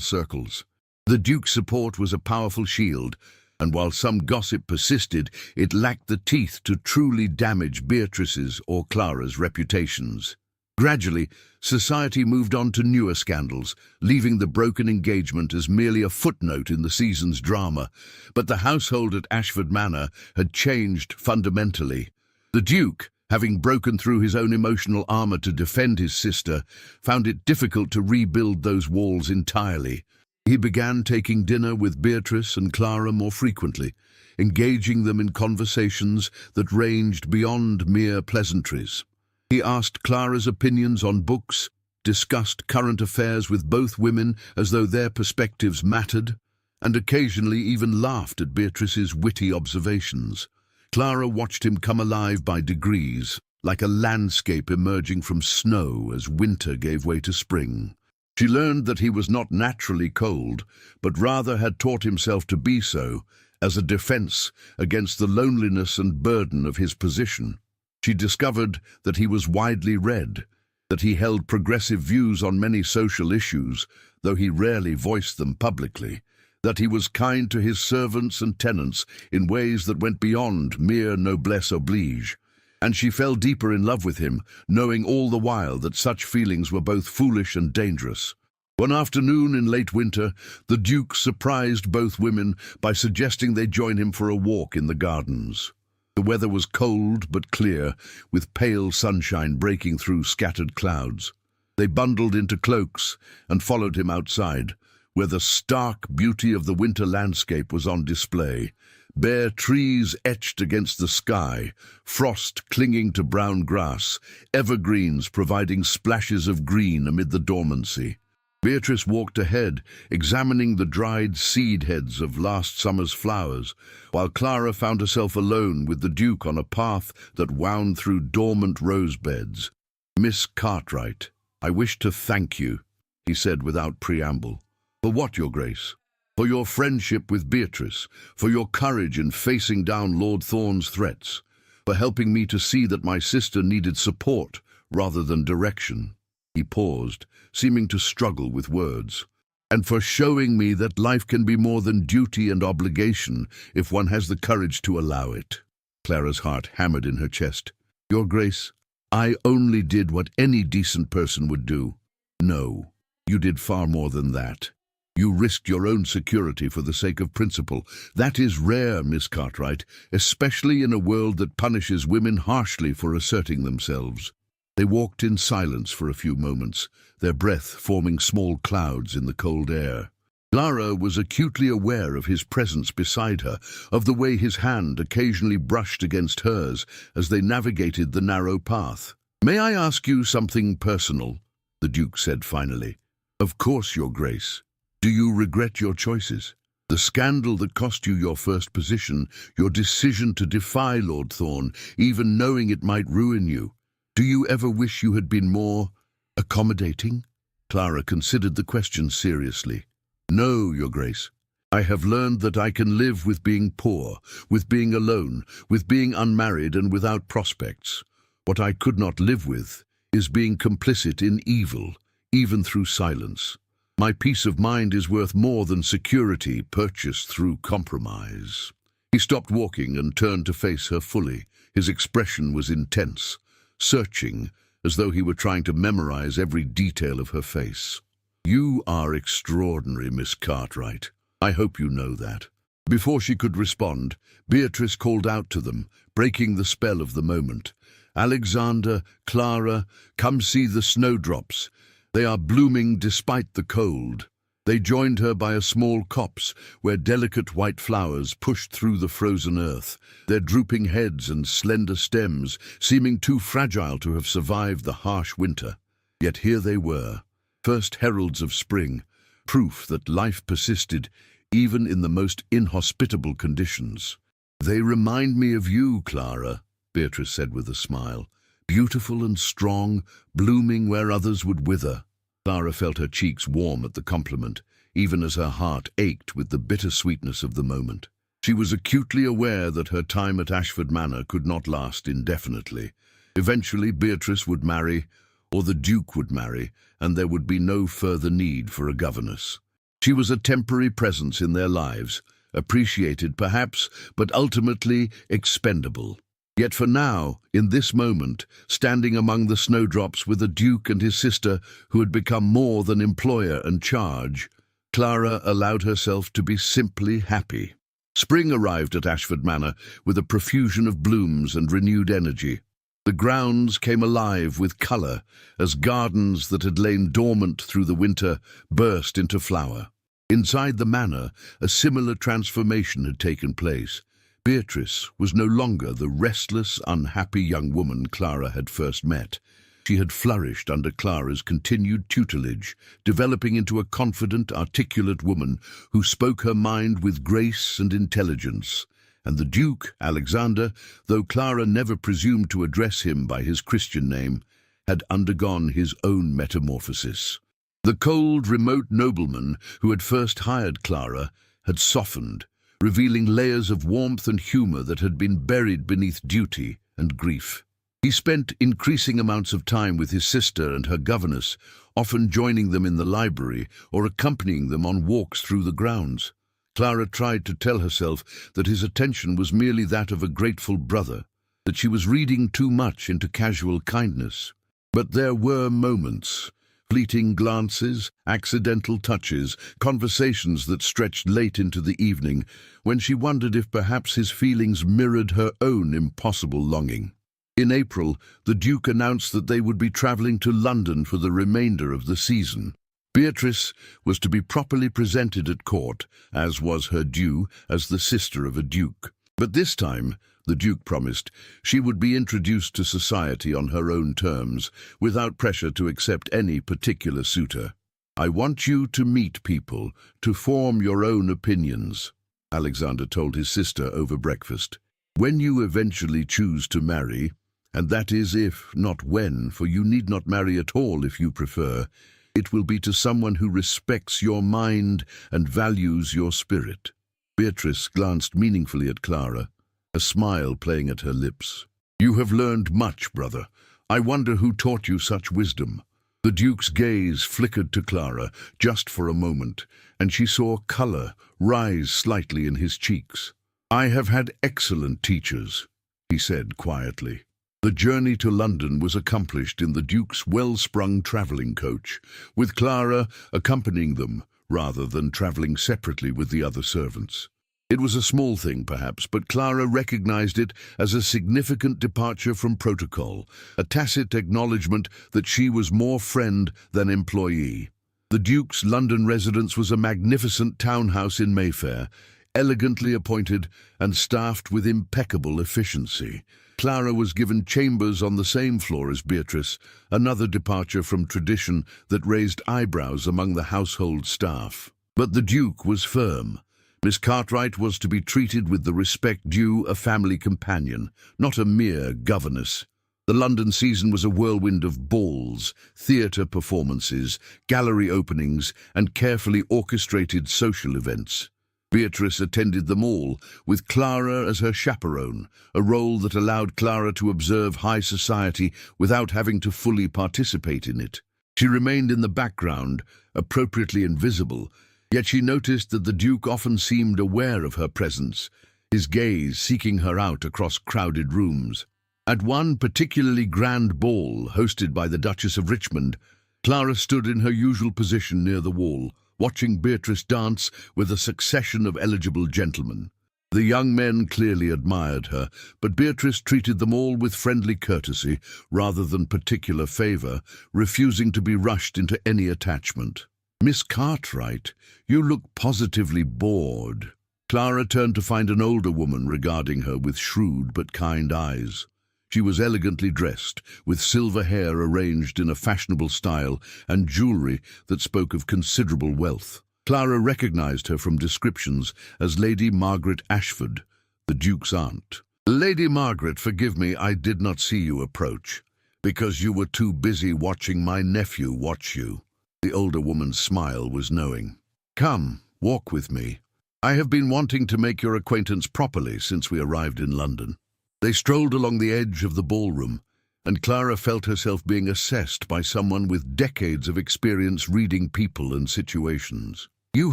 circles. The Duke's support was a powerful shield, and while some gossip persisted, it lacked the teeth to truly damage Beatrice's or Clara's reputations. Gradually, society moved on to newer scandals, leaving the broken engagement as merely a footnote in the season's drama. But the household at Ashford Manor had changed fundamentally. The Duke, having broken through his own emotional armour to defend his sister, found it difficult to rebuild those walls entirely. He began taking dinner with Beatrice and Clara more frequently, engaging them in conversations that ranged beyond mere pleasantries. He asked Clara's opinions on books, discussed current affairs with both women as though their perspectives mattered, and occasionally even laughed at Beatrice's witty observations. Clara watched him come alive by degrees, like a landscape emerging from snow as winter gave way to spring. She learned that he was not naturally cold, but rather had taught himself to be so, as a defense against the loneliness and burden of his position. She discovered that he was widely read, that he held progressive views on many social issues, though he rarely voiced them publicly, that he was kind to his servants and tenants in ways that went beyond mere noblesse oblige, and she fell deeper in love with him, knowing all the while that such feelings were both foolish and dangerous. One afternoon in late winter, the Duke surprised both women by suggesting they join him for a walk in the gardens. The weather was cold but clear, with pale sunshine breaking through scattered clouds. They bundled into cloaks and followed him outside, where the stark beauty of the winter landscape was on display. Bare trees etched against the sky, frost clinging to brown grass, evergreens providing splashes of green amid the dormancy. Beatrice walked ahead, examining the dried seed heads of last summer's flowers, while Clara found herself alone with the Duke on a path that wound through dormant rose beds. "Miss Cartwright, I wish to thank you," he said without preamble. "For what, Your Grace?" "For your friendship with Beatrice, for your courage in facing down Lord Thorn's threats, for helping me to see that my sister needed support rather than direction." He paused, seeming to struggle with words. "And for showing me that life can be more than duty and obligation if one has the courage to allow it." Clara's heart hammered in her chest. "Your Grace, I only did what any decent person would do." "No, you did far more than that. You risked your own security for the sake of principle. That is rare, Miss Cartwright, especially in a world that punishes women harshly for asserting themselves." They walked in silence for a few moments, their breath forming small clouds in the cold air. Clara was acutely aware of his presence beside her, of the way his hand occasionally brushed against hers as they navigated the narrow path. "May I ask you something personal?" the Duke said finally. "Of course, Your Grace. Do you regret your choices? The scandal that cost you your first position, your decision to defy Lord Thorn, even knowing it might ruin you. Do you ever wish you had been more accommodating?" Clara considered the question seriously. "No, Your Grace. I have learned that I can live with being poor, with being alone, with being unmarried and without prospects. What I could not live with is being complicit in evil, even through silence. My peace of mind is worth more than security purchased through compromise." He stopped walking and turned to face her fully. His expression was intense, searching, as though he were trying to memorize every detail of her face. "You are extraordinary, Miss Cartwright. I hope you know that." Before she could respond, Beatrice called out to them, breaking the spell of the moment. "Alexander, Clara, come see the snowdrops. They are blooming despite the cold." They joined her by a small copse where delicate white flowers pushed through the frozen earth, their drooping heads and slender stems seeming too fragile to have survived the harsh winter. Yet here they were, first heralds of spring, proof that life persisted even in the most inhospitable conditions. "They remind me of you, Clara," Beatrice said with a smile. "Beautiful and strong, blooming where others would wither." Clara felt her cheeks warm at the compliment, even as her heart ached with the bitter sweetness of the moment. She was acutely aware that her time at Ashford Manor could not last indefinitely. Eventually Beatrice would marry, or the Duke would marry, and there would be no further need for a governess. She was a temporary presence in their lives, appreciated perhaps, but ultimately expendable. Yet for now, in this moment, standing among the snowdrops with the Duke and his sister who had become more than employer and charge, Clara allowed herself to be simply happy. Spring arrived at Ashford Manor with a profusion of blooms and renewed energy. The grounds came alive with colour as gardens that had lain dormant through the winter burst into flower. Inside the manor, a similar transformation had taken place. Beatrice was no longer the restless, unhappy young woman Clara had first met. She had flourished under Clara's continued tutelage, developing into a confident, articulate woman who spoke her mind with grace and intelligence. And the Duke, Alexander, though Clara never presumed to address him by his Christian name, had undergone his own metamorphosis. The cold, remote nobleman who had first hired Clara had softened, revealing layers of warmth and humour that had been buried beneath duty and grief. He spent increasing amounts of time with his sister and her governess, often joining them in the library or accompanying them on walks through the grounds. Clara tried to tell herself that his attention was merely that of a grateful brother, that she was reading too much into casual kindness. But there were moments, fleeting glances, accidental touches, conversations that stretched late into the evening, when she wondered if perhaps his feelings mirrored her own impossible longing. In April, the Duke announced that they would be travelling to London for the remainder of the season. Beatrice was to be properly presented at court, as was her due as the sister of a duke. But this time, the Duke promised, she would be introduced to society on her own terms, without pressure to accept any particular suitor. "I want you to meet people, to form your own opinions," Alexander told his sister over breakfast. "When you eventually choose to marry, and that is if, not when, for you need not marry at all if you prefer, it will be to someone who respects your mind and values your spirit." Beatrice glanced meaningfully at Clara, a smile playing at her lips. "You have learned much, brother. I wonder who taught you such wisdom." The Duke's gaze flickered to Clara just for a moment, and she saw colour rise slightly in his cheeks. "I have had excellent teachers," he said quietly. The journey to London was accomplished in the Duke's well-sprung travelling coach, with Clara accompanying them rather than travelling separately with the other servants. It was a small thing, perhaps, but Clara recognized it as a significant departure from protocol, a tacit acknowledgement that she was more friend than employee. The Duke's London residence was a magnificent townhouse in Mayfair, elegantly appointed and staffed with impeccable efficiency. Clara was given chambers on the same floor as Beatrice, another departure from tradition that raised eyebrows among the household staff. But the Duke was firm. Miss Cartwright was to be treated with the respect due a family companion, not a mere governess. The London season was a whirlwind of balls, theatre performances, gallery openings, and carefully orchestrated social events. Beatrice attended them all, with Clara as her chaperone, a role that allowed Clara to observe high society without having to fully participate in it. She remained in the background, appropriately invisible, yet she noticed that the Duke often seemed aware of her presence, his gaze seeking her out across crowded rooms. At one particularly grand ball, hosted by the Duchess of Richmond, Clara stood in her usual position near the wall, watching Beatrice dance with a succession of eligible gentlemen. The young men clearly admired her, but Beatrice treated them all with friendly courtesy rather than particular favour, refusing to be rushed into any attachment. "Miss Cartwright, you look positively bored." Clara turned to find an older woman regarding her with shrewd but kind eyes. She was elegantly dressed, with silver hair arranged in a fashionable style and jewellery that spoke of considerable wealth. Clara recognized her from descriptions as Lady Margaret Ashford, the Duke's aunt. "Lady Margaret, forgive me, I did not see you approach, because you were too busy watching my nephew watch you." The older woman's smile was knowing. "Come, walk with me. I have been wanting to make your acquaintance properly since we arrived in London." They strolled along the edge of the ballroom, and Clara felt herself being assessed by someone with decades of experience reading people and situations. "You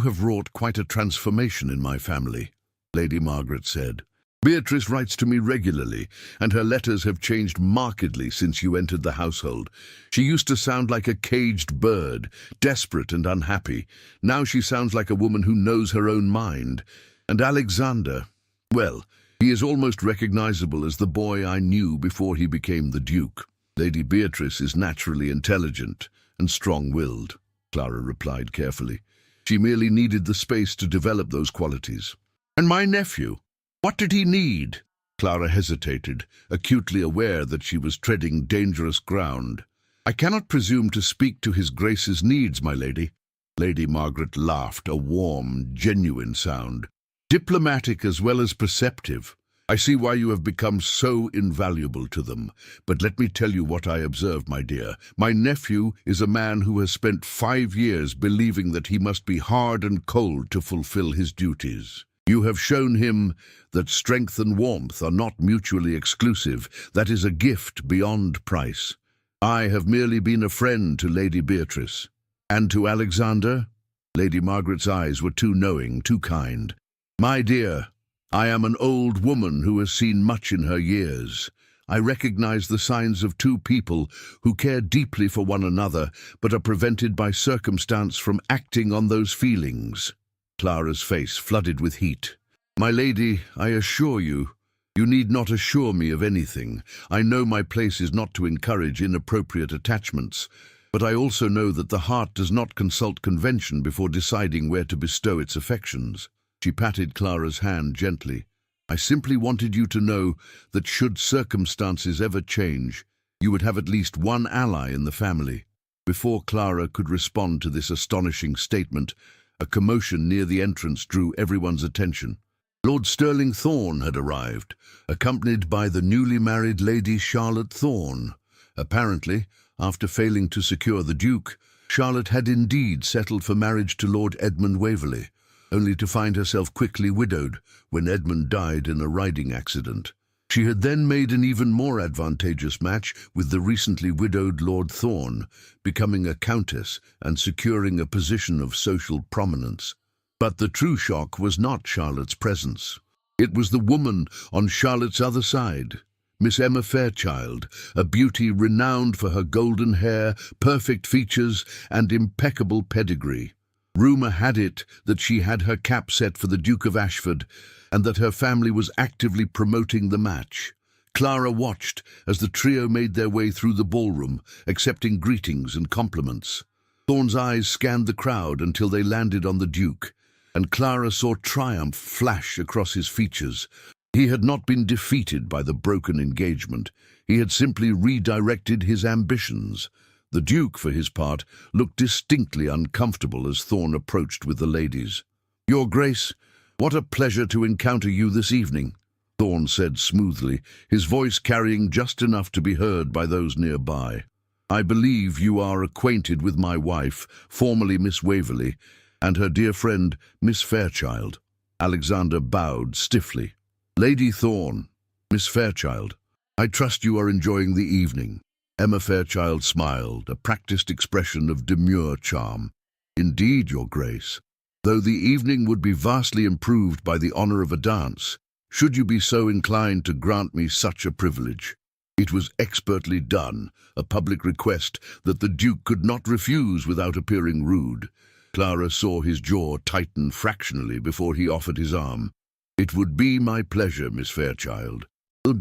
have wrought quite a transformation in my family," Lady Margaret said. "Beatrice writes to me regularly, and her letters have changed markedly since you entered the household. She used to sound like a caged bird, desperate and unhappy. Now she sounds like a woman who knows her own mind. And Alexander, well, he is almost recognizable as the boy I knew before he became the Duke." "Lady Beatrice is naturally intelligent and strong-willed," Clara replied carefully. "She merely needed the space to develop those qualities." "And my nephew? What did he need?" Clara hesitated, acutely aware that she was treading dangerous ground. "I cannot presume to speak to his Grace's needs, my lady." Lady Margaret laughed, a warm, genuine sound. "Diplomatic as well as perceptive. I see why you have become so invaluable to them. But let me tell you what I observe, my dear. My nephew is a man who has spent 5 years believing that he must be hard and cold to fulfill his duties. You have shown him that strength and warmth are not mutually exclusive. That is a gift beyond price. I have merely been a friend to Lady Beatrice. And to Alexander?" Lady Margaret's eyes were too knowing, too kind. "My dear, I am an old woman who has seen much in her years. I recognize the signs of two people who care deeply for one another, but are prevented by circumstance from acting on those feelings." Clara's face flooded with heat. "My lady, I assure you, you need not assure me of anything. I know my place is not to encourage inappropriate attachments, but I also know that the heart does not consult convention before deciding where to bestow its affections." She patted Clara's hand gently. "I simply wanted you to know that should circumstances ever change, you would have at least one ally in the family." Before Clara could respond to this astonishing statement, a commotion near the entrance drew everyone's attention. Lord Sterling Thorne had arrived, accompanied by the newly married Lady Charlotte Thorne. Apparently, after failing to secure the Duke, Charlotte had indeed settled for marriage to Lord Edmund Waverley, only to find herself quickly widowed when Edmund died in a riding accident. She had then made an even more advantageous match with the recently widowed Lord Thorne, becoming a countess and securing a position of social prominence. But the true shock was not Charlotte's presence. It was the woman on Charlotte's other side, Miss Emma Fairchild, a beauty renowned for her golden hair, perfect features, and impeccable pedigree. Rumour had it that she had her cap set for the Duke of Ashford, and that her family was actively promoting the match. Clara watched as the trio made their way through the ballroom, accepting greetings and compliments. Thorne's eyes scanned the crowd until they landed on the Duke, and Clara saw triumph flash across his features. He had not been defeated by the broken engagement. He had simply redirected his ambitions. The Duke, for his part, looked distinctly uncomfortable as Thorne approached with the ladies. "Your Grace, what a pleasure to encounter you this evening," Thorne said smoothly, his voice carrying just enough to be heard by those nearby. "I believe you are acquainted with my wife, formerly Miss Waverley, and her dear friend, Miss Fairchild." Alexander bowed stiffly. "Lady Thorne, Miss Fairchild, I trust you are enjoying the evening." Emma Fairchild smiled, a practiced expression of demure charm. "Indeed, Your Grace, though the evening would be vastly improved by the honor of a dance, should you be so inclined to grant me such a privilege." It was expertly done, a public request that the Duke could not refuse without appearing rude. Clara saw his jaw tighten fractionally before he offered his arm. "It would be my pleasure, Miss Fairchild."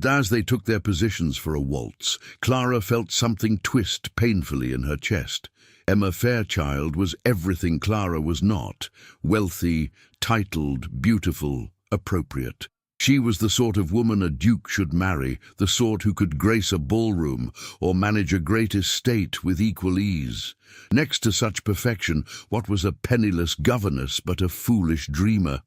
As they took their positions for a waltz, Clara felt something twist painfully in her chest. Emma Fairchild was everything Clara was not: wealthy, titled, beautiful, appropriate. She was the sort of woman a duke should marry, the sort who could grace a ballroom or manage a great estate with equal ease. Next to such perfection, what was a penniless governess but a foolish dreamer?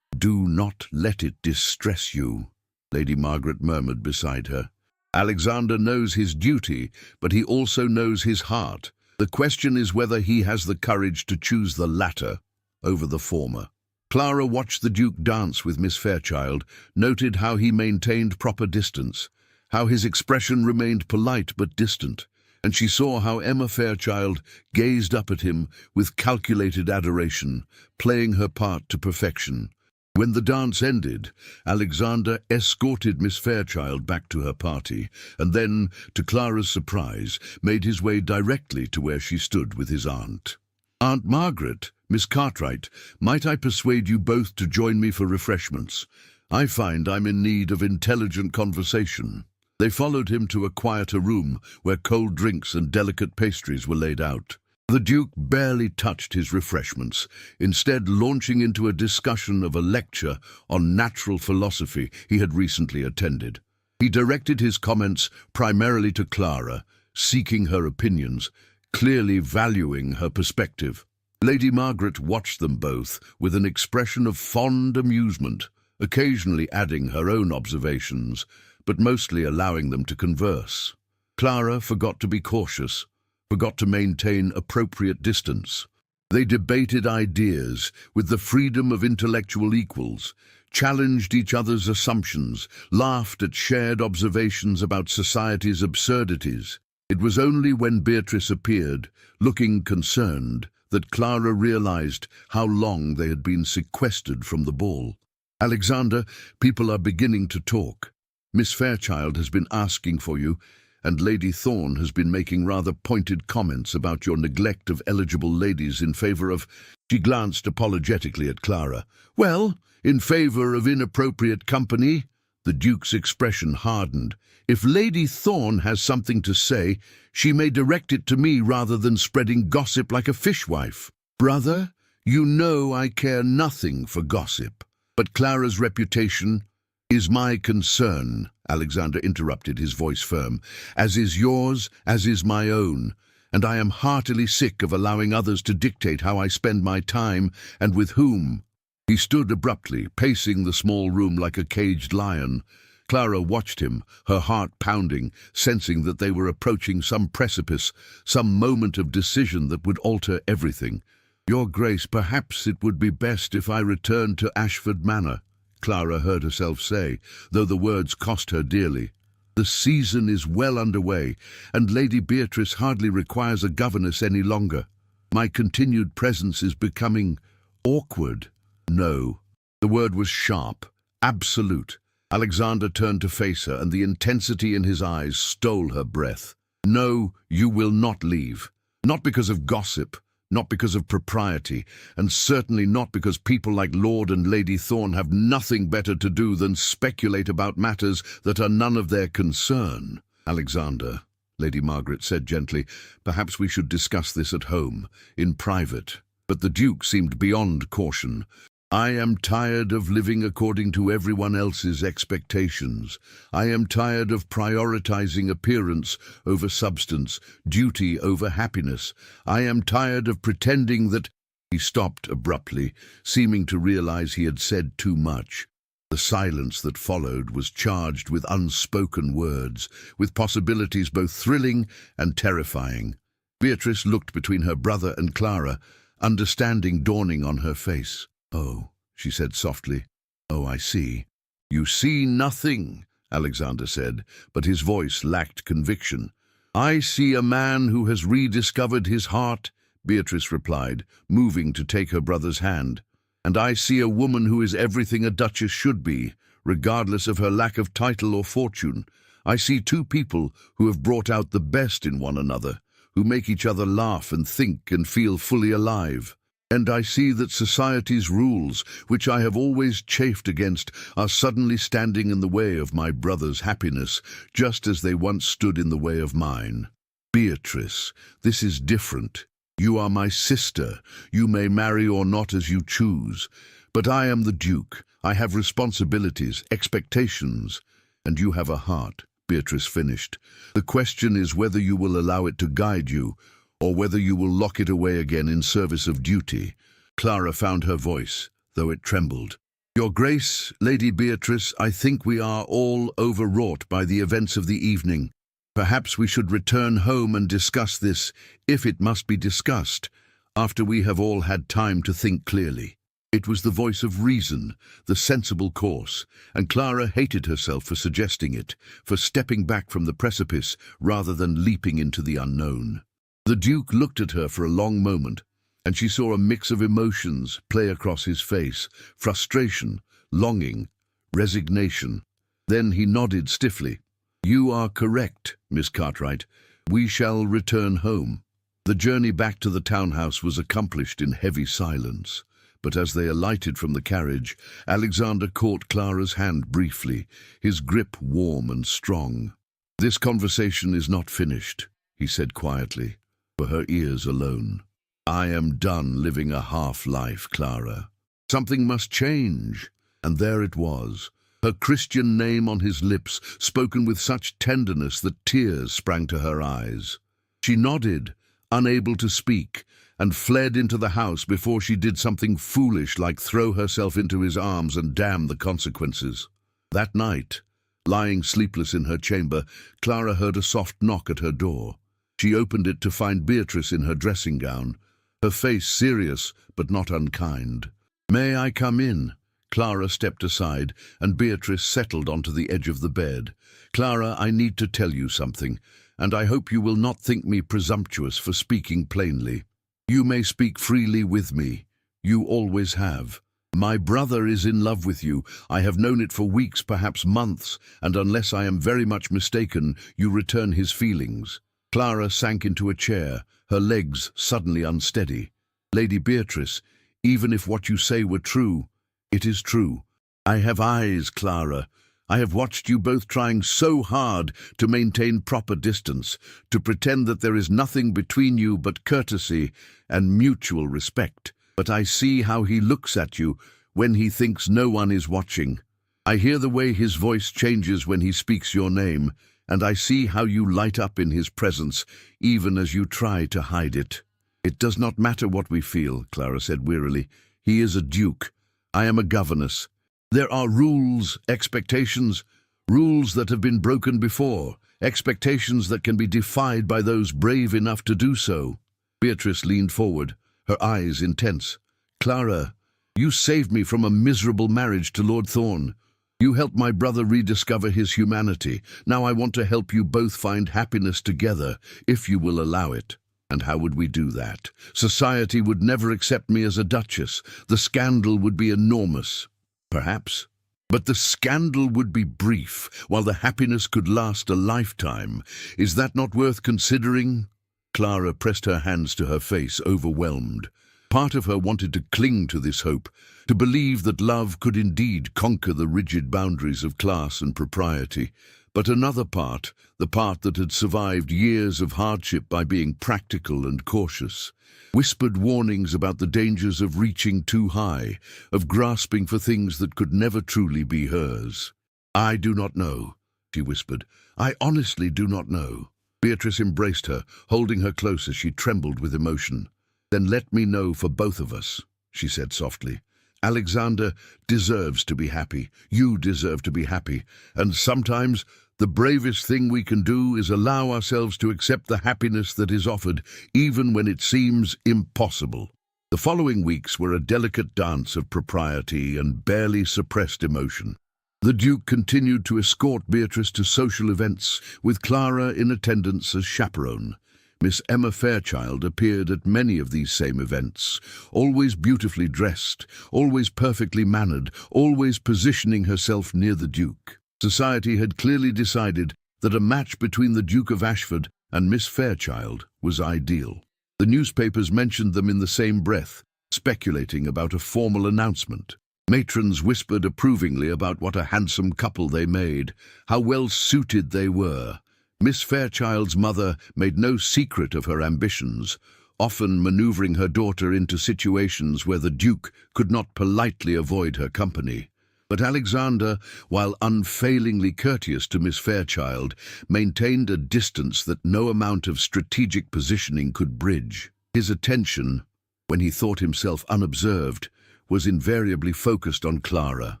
"Do not let it distress you," Lady Margaret murmured beside her. "Alexander knows his duty, but he also knows his heart. The question is whether he has the courage to choose the latter over the former." Clara watched the Duke dance with Miss Fairchild, noted how he maintained proper distance, how his expression remained polite but distant, and she saw how Emma Fairchild gazed up at him with calculated adoration, playing her part to perfection. When the dance ended, Alexander escorted Miss Fairchild back to her party, and then, to Clara's surprise, made his way directly to where she stood with his aunt. "Aunt Margaret, Miss Cartwright, might I persuade you both to join me for refreshments? I find I'm in need of intelligent conversation." They followed him to a quieter room where cold drinks and delicate pastries were laid out. The Duke barely touched his refreshments, instead launching into a discussion of a lecture on natural philosophy he had recently attended. He directed his comments primarily to Clara, seeking her opinions, clearly valuing her perspective. Lady Margaret watched them both with an expression of fond amusement, occasionally adding her own observations, but mostly allowing them to converse. Clara forgot to be cautious, forgot to maintain appropriate distance. They debated ideas with the freedom of intellectual equals, challenged each other's assumptions, laughed at shared observations about society's absurdities. It was only when Beatrice appeared, looking concerned, that Clara realized how long they had been sequestered from the ball. "Alexander, people are beginning to talk. Miss Fairchild has been asking for you, and Lady Thorne has been making rather pointed comments about your neglect of eligible ladies in favor of—" She glanced apologetically at Clara. "Well, in favor of inappropriate company?" The Duke's expression hardened. "If Lady Thorne has something to say, she may direct it to me rather than spreading gossip like a fishwife." "Brother, you know I care nothing for gossip. But Clara's reputation is my concern," Alexander interrupted, his voice firm, "as is yours, as is my own, and I am heartily sick of allowing others to dictate how I spend my time and with whom." He stood abruptly, pacing the small room like a caged lion. Clara watched him, her heart pounding, sensing that they were approaching some precipice, some moment of decision that would alter everything. "Your Grace, perhaps it would be best if I returned to Ashford Manor," Clara heard herself say, though the words cost her dearly. "The season is well underway, and Lady Beatrice hardly requires a governess any longer. My continued presence is becoming awkward." "No." The word was sharp, absolute. Alexander turned to face her, and the intensity in his eyes stole her breath. "No, you will not leave. Not because of gossip, not because of propriety, and certainly not because people like Lord and Lady Thorne have nothing better to do than speculate about matters that are none of their concern." "Alexander," Lady Margaret said gently, "perhaps we should discuss this at home, in private." But the Duke seemed beyond caution. "I am tired of living according to everyone else's expectations. I am tired of prioritizing appearance over substance, duty over happiness. I am tired of pretending that—" He stopped abruptly, seeming to realize he had said too much. The silence that followed was charged with unspoken words, with possibilities both thrilling and terrifying. Beatrice looked between her brother and Clara, understanding dawning on her face. "Oh," she said softly. "Oh, I see." "You see nothing," Alexander said, but his voice lacked conviction. "I see a man who has rediscovered his heart," Beatrice replied, moving to take her brother's hand. "And I see a woman who is everything a duchess should be, regardless of her lack of title or fortune. I see two people who have brought out the best in one another, who make each other laugh and think and feel fully alive. And I see that society's rules, which I have always chafed against, are suddenly standing in the way of my brother's happiness, just as they once stood in the way of mine. Beatrice, this is different. You are my sister. You may marry or not as you choose. But I am the Duke. I have responsibilities, expectations, and you have a heart," Beatrice finished. "The question is whether you will allow it to guide you, or whether you will lock it away again in service of duty." Clara found her voice, though it trembled. "Your Grace, Lady Beatrice, I think we are all overwrought by the events of the evening. Perhaps we should return home and discuss this, if it must be discussed, after we have all had time to think clearly." It was the voice of reason, the sensible course, and Clara hated herself for suggesting it, for stepping back from the precipice rather than leaping into the unknown. The Duke looked at her for a long moment, and she saw a mix of emotions play across his face: frustration, longing, resignation. Then he nodded stiffly. "You are correct, Miss Cartwright. We shall return home." The journey back to the townhouse was accomplished in heavy silence, but as they alighted from the carriage, Alexander caught Clara's hand briefly, his grip warm and strong. "This conversation is not finished," he said quietly, for her ears alone. "I am done living a half-life, Clara. Something must change." And there it was, her Christian name on his lips, spoken with such tenderness that tears sprang to her eyes. She nodded, unable to speak, and fled into the house before she did something foolish like throw herself into his arms and damn the consequences. That night, lying sleepless in her chamber, Clara heard a soft knock at her door. She opened it to find Beatrice in her dressing gown, her face serious but not unkind. "May I come in?" Clara stepped aside, and Beatrice settled onto the edge of the bed. "Clara, I need to tell you something, and I hope you will not think me presumptuous for speaking plainly. You may speak freely with me. You always have. My brother is in love with you. I have known it for weeks, perhaps months, and unless I am very much mistaken, you return his feelings." Clara sank into a chair, her legs suddenly unsteady. "Lady Beatrice, even if what you say were true, it is true. I have eyes, Clara. I have watched you both trying so hard to maintain proper distance, to pretend that there is nothing between you but courtesy and mutual respect. But I see how he looks at you when he thinks no one is watching. I hear the way his voice changes when he speaks your name, and I see how you light up in his presence, even as you try to hide it." "It does not matter what we feel," Clara said wearily. "He is a duke. I am a governess. There are rules, expectations, rules that have been broken before, expectations that can be defied by those brave enough to do so." Beatrice leaned forward, her eyes intense. "Clara, you saved me from a miserable marriage to Lord Thorn. You helped my brother rediscover his humanity. Now I want to help you both find happiness together, if you will allow it." "And how would we do that? Society would never accept me as a duchess. The scandal would be enormous." "Perhaps. But the scandal would be brief, while the happiness could last a lifetime. Is that not worth considering?" Clara pressed her hands to her face, overwhelmed. Part of her wanted to cling to this hope, to believe that love could indeed conquer the rigid boundaries of class and propriety. But another part, the part that had survived years of hardship by being practical and cautious, whispered warnings about the dangers of reaching too high, of grasping for things that could never truly be hers. "I do not know," she whispered. "I honestly do not know." Beatrice embraced her, holding her close as she trembled with emotion. "Then let me know for both of us," she said softly. "Alexander deserves to be happy. You deserve to be happy. And sometimes the bravest thing we can do is allow ourselves to accept the happiness that is offered, even when it seems impossible." The following weeks were a delicate dance of propriety and barely suppressed emotion. The Duke continued to escort Beatrice to social events, with Clara in attendance as chaperone. Miss Emma Fairchild appeared at many of these same events, always beautifully dressed, always perfectly mannered, always positioning herself near the Duke. Society had clearly decided that a match between the Duke of Ashford and Miss Fairchild was ideal. The newspapers mentioned them in the same breath, speculating about a formal announcement. Matrons whispered approvingly about what a handsome couple they made, how well suited they were. Miss Fairchild's mother made no secret of her ambitions, often maneuvering her daughter into situations where the Duke could not politely avoid her company. But Alexander, while unfailingly courteous to Miss Fairchild, maintained a distance that no amount of strategic positioning could bridge. His attention, when he thought himself unobserved, was invariably focused on Clara.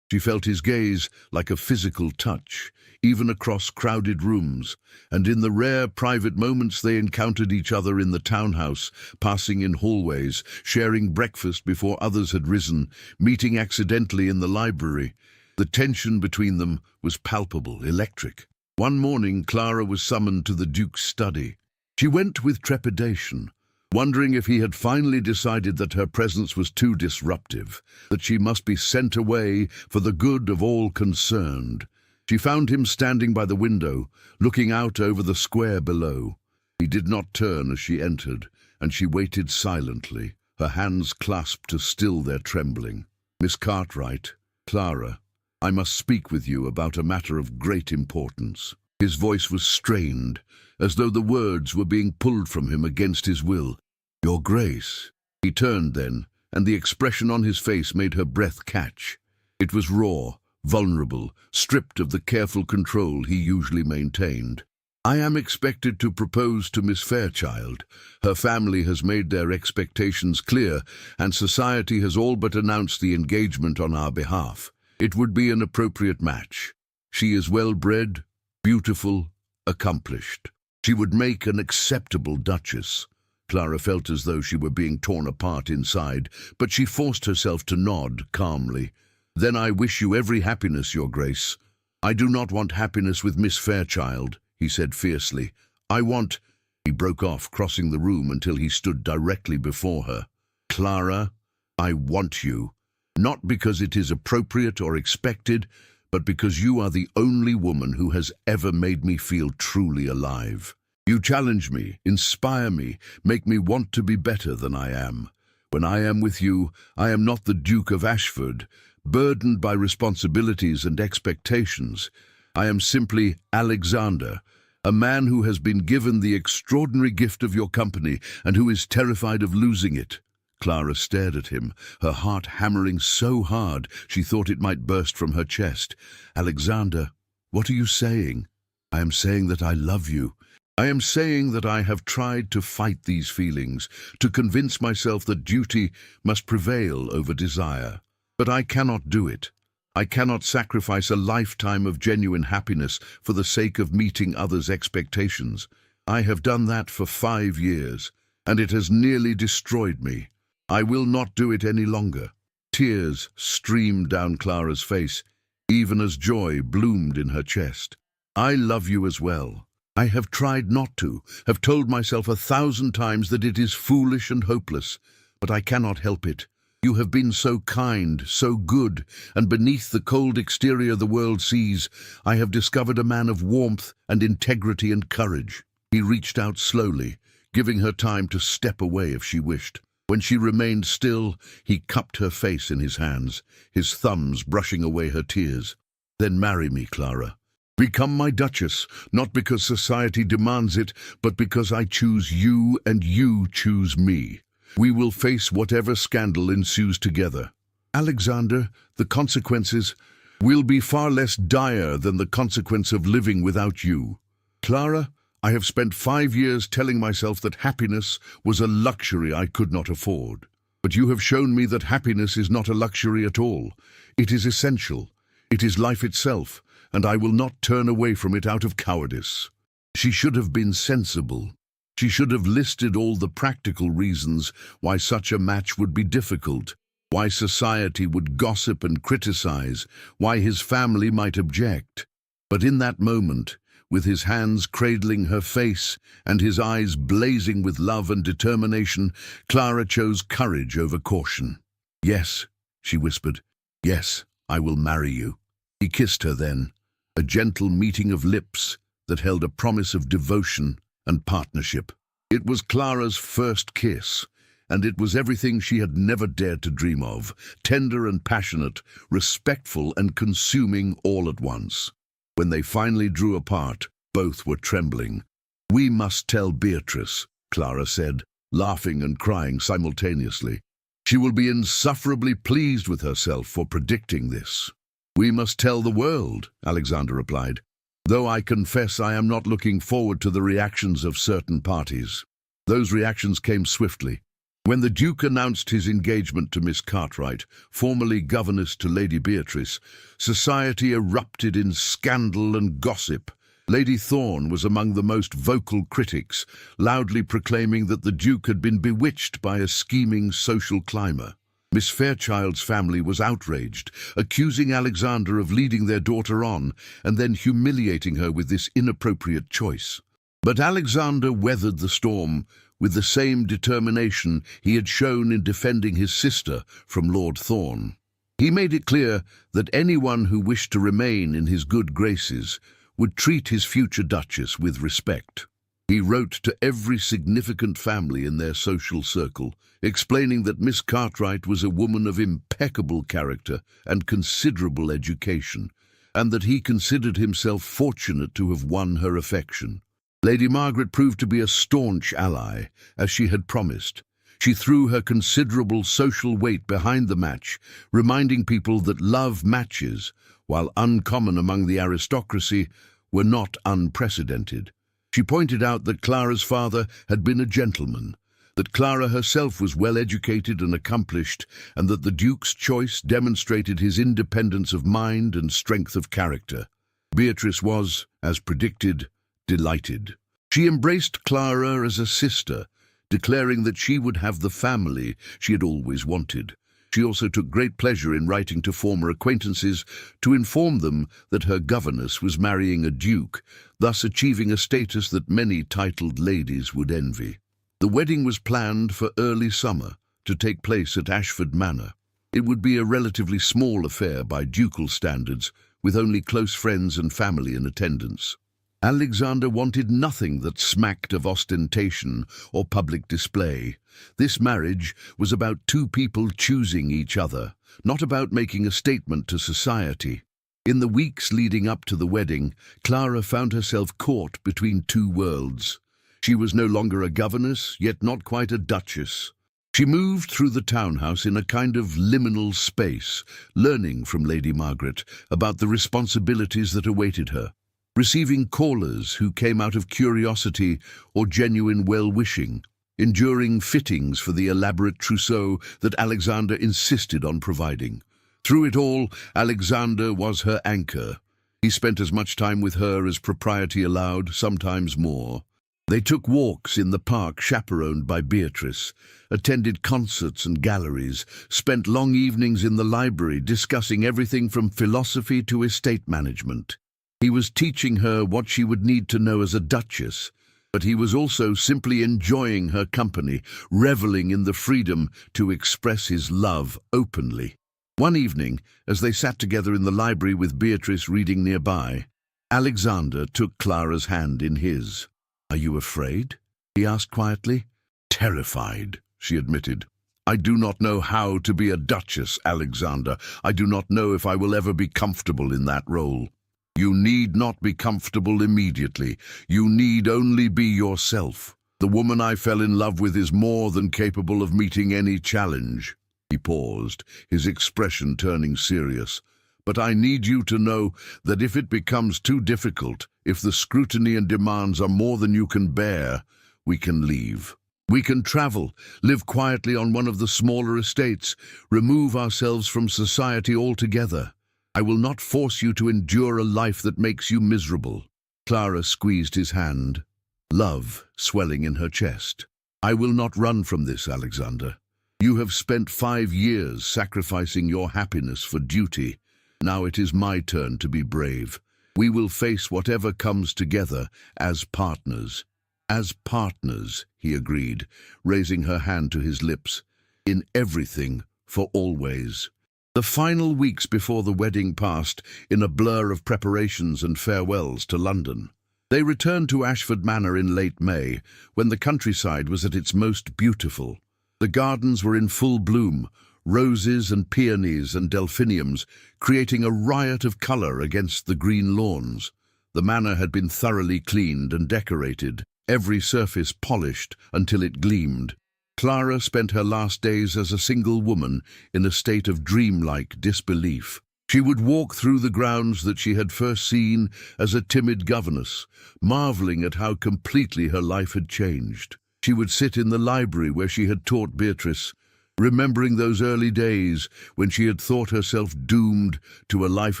She felt his gaze like a physical touch, even across crowded rooms, and in the rare private moments they encountered each other in the townhouse, passing in hallways, sharing breakfast before others had risen, meeting accidentally in the library. The tension between them was palpable, electric. One morning, Clara was summoned to the Duke's study. She went with trepidation, wondering if he had finally decided that her presence was too disruptive, that she must be sent away for the good of all concerned. She found him standing by the window, looking out over the square below. He did not turn as she entered, and she waited silently, her hands clasped to still their trembling. "Miss Cartwright, Clara, I must speak with you about a matter of great importance." His voice was strained, as though the words were being pulled from him against his will. "Your Grace." He turned then, and the expression on his face made her breath catch. It was raw, vulnerable, stripped of the careful control he usually maintained. "I am expected to propose to Miss Fairchild. Her family has made their expectations clear, and society has all but announced the engagement on our behalf. It would be an appropriate match. She is well-bred, beautiful, accomplished. She would make an acceptable Duchess." Clara felt as though she were being torn apart inside, but she forced herself to nod calmly. "Then I wish you every happiness, Your Grace." "I do not want happiness with Miss Fairchild," he said fiercely. "I want—" He broke off, crossing the room until he stood directly before her. "Clara, I want you, not because it is appropriate or expected, but because you are the only woman who has ever made me feel truly alive. You challenge me, inspire me, make me want to be better than I am. When I am with you, I am not the Duke of Ashford, burdened by responsibilities and expectations. I am simply Alexander, a man who has been given the extraordinary gift of your company and who is terrified of losing it." Clara stared at him, her heart hammering so hard she thought it might burst from her chest. "Alexander, what are you saying?" "I am saying that I love you. I am saying that I have tried to fight these feelings, to convince myself that duty must prevail over desire. But I cannot do it. I cannot sacrifice a lifetime of genuine happiness for the sake of meeting others' expectations. I have done that for 5 years, and it has nearly destroyed me. I will not do it any longer." Tears streamed down Clara's face, even as joy bloomed in her chest. "I love you as well. I have tried not to, have told myself 1,000 times that it is foolish and hopeless, but I cannot help it. You have been so kind, so good, and beneath the cold exterior the world sees, I have discovered a man of warmth and integrity and courage." He reached out slowly, giving her time to step away if she wished. When she remained still, he cupped her face in his hands, his thumbs brushing away her tears. "Then marry me, Clara. Become my Duchess, not because society demands it, but because I choose you and you choose me. We will face whatever scandal ensues together. Alexander, the consequences will be far less dire than the consequence of living without you. Clara, I have spent 5 years telling myself that happiness was a luxury I could not afford. But you have shown me that happiness is not a luxury at all. It is essential. It is life itself, and I will not turn away from it out of cowardice." She should have been sensible. She should have listed all the practical reasons why such a match would be difficult. why society would gossip and criticize, why his family might object. But in that moment, with his hands cradling her face and his eyes blazing with love and determination, Clara chose courage over caution. "Yes," she whispered. "Yes, I will marry you." He kissed her then, a gentle meeting of lips that held a promise of devotion and partnership. It was Clara's first kiss, and it was everything she had never dared to dream of, tender and passionate, respectful and consuming all at once. When they finally drew apart, both were trembling. "We must tell Beatrice," Clara said, laughing and crying simultaneously. "She will be insufferably pleased with herself for predicting this." "We must tell the world," Alexander replied, "though I confess I am not looking forward to the reactions of certain parties." Those reactions came swiftly. When the Duke announced his engagement to Miss Cartwright, formerly governess to Lady Beatrice, society erupted in scandal and gossip. Lady Thawing was among the most vocal critics, loudly proclaiming that the Duke had been bewitched by a scheming social climber. Miss Fairchild's family was outraged, accusing Alexander of leading their daughter on and then humiliating her with this inappropriate choice. But Alexander weathered the storm with the same determination he had shown in defending his sister from Lord Thawing. He made it clear that anyone who wished to remain in his good graces would treat his future Duchess with respect. He wrote to every significant family in their social circle, explaining that Miss Cartwright was a woman of impeccable character and considerable education, and that he considered himself fortunate to have won her affection. Lady Margaret proved to be a staunch ally, as she had promised. She threw her considerable social weight behind the match, reminding people that love matches, while uncommon among the aristocracy, were not unprecedented. She pointed out that Clara's father had been a gentleman, that Clara herself was well educated and accomplished, and that the Duke's choice demonstrated his independence of mind and strength of character. Beatrice was, as predicted, delighted. She embraced Clara as a sister, declaring that she would have the family she had always wanted. She also took great pleasure in writing to former acquaintances to inform them that her governess was marrying a duke, thus achieving a status that many titled ladies would envy. The wedding was planned for early summer to take place at Ashford Manor. It would be a relatively small affair by ducal standards, with only close friends and family in attendance. Alexander wanted nothing that smacked of ostentation or public display. This marriage was about two people choosing each other, not about making a statement to society. In the weeks leading up to the wedding, Clara found herself caught between two worlds. She was no longer a governess, yet not quite a duchess. She moved through the townhouse in a kind of liminal space, learning from Lady Margaret about the responsibilities that awaited her, receiving callers who came out of curiosity or genuine well-wishing, enduring fittings for the elaborate trousseau that Alexander insisted on providing. Through it all, Alexander was her anchor. He spent as much time with her as propriety allowed, sometimes more. They took walks in the park chaperoned by Beatrice, attended concerts and galleries, spent long evenings in the library discussing everything from philosophy to estate management. He was teaching her what she would need to know as a duchess, but he was also simply enjoying her company, reveling in the freedom to express his love openly. One evening, as they sat together in the library with Beatrice reading nearby, Alexander took Clara's hand in his. "Are you afraid?" he asked quietly. "Terrified," she admitted. "I do not know how to be a duchess, Alexander. I do not know if I will ever be comfortable in that role." "You need not be comfortable immediately. You need only be yourself. The woman I fell in love with is more than capable of meeting any challenge." He paused, his expression turning serious. "But I need you to know that if it becomes too difficult, if the scrutiny and demands are more than you can bear, we can leave. We can travel, live quietly on one of the smaller estates, remove ourselves from society altogether. I will not force you to endure a life that makes you miserable." Clara squeezed his hand, love swelling in her chest. "I will not run from this, Alexander. You have spent 5 years sacrificing your happiness for duty. Now it is my turn to be brave. We will face whatever comes together as partners. As partners, he agreed, raising her hand to his lips. In everything, for always. The final weeks before the wedding passed in a blur of preparations and farewells to London. They returned to Ashford Manor in late May, when the countryside was at its most beautiful. The gardens were in full bloom, roses and peonies and delphiniums, creating a riot of colour against the green lawns. The manor had been thoroughly cleaned and decorated, every surface polished until it gleamed. Clara spent her last days as a single woman in a state of dreamlike disbelief. She would walk through the grounds that she had first seen as a timid governess, marvelling at how completely her life had changed. She would sit in the library where she had taught Beatrice, remembering those early days when she had thought herself doomed to a life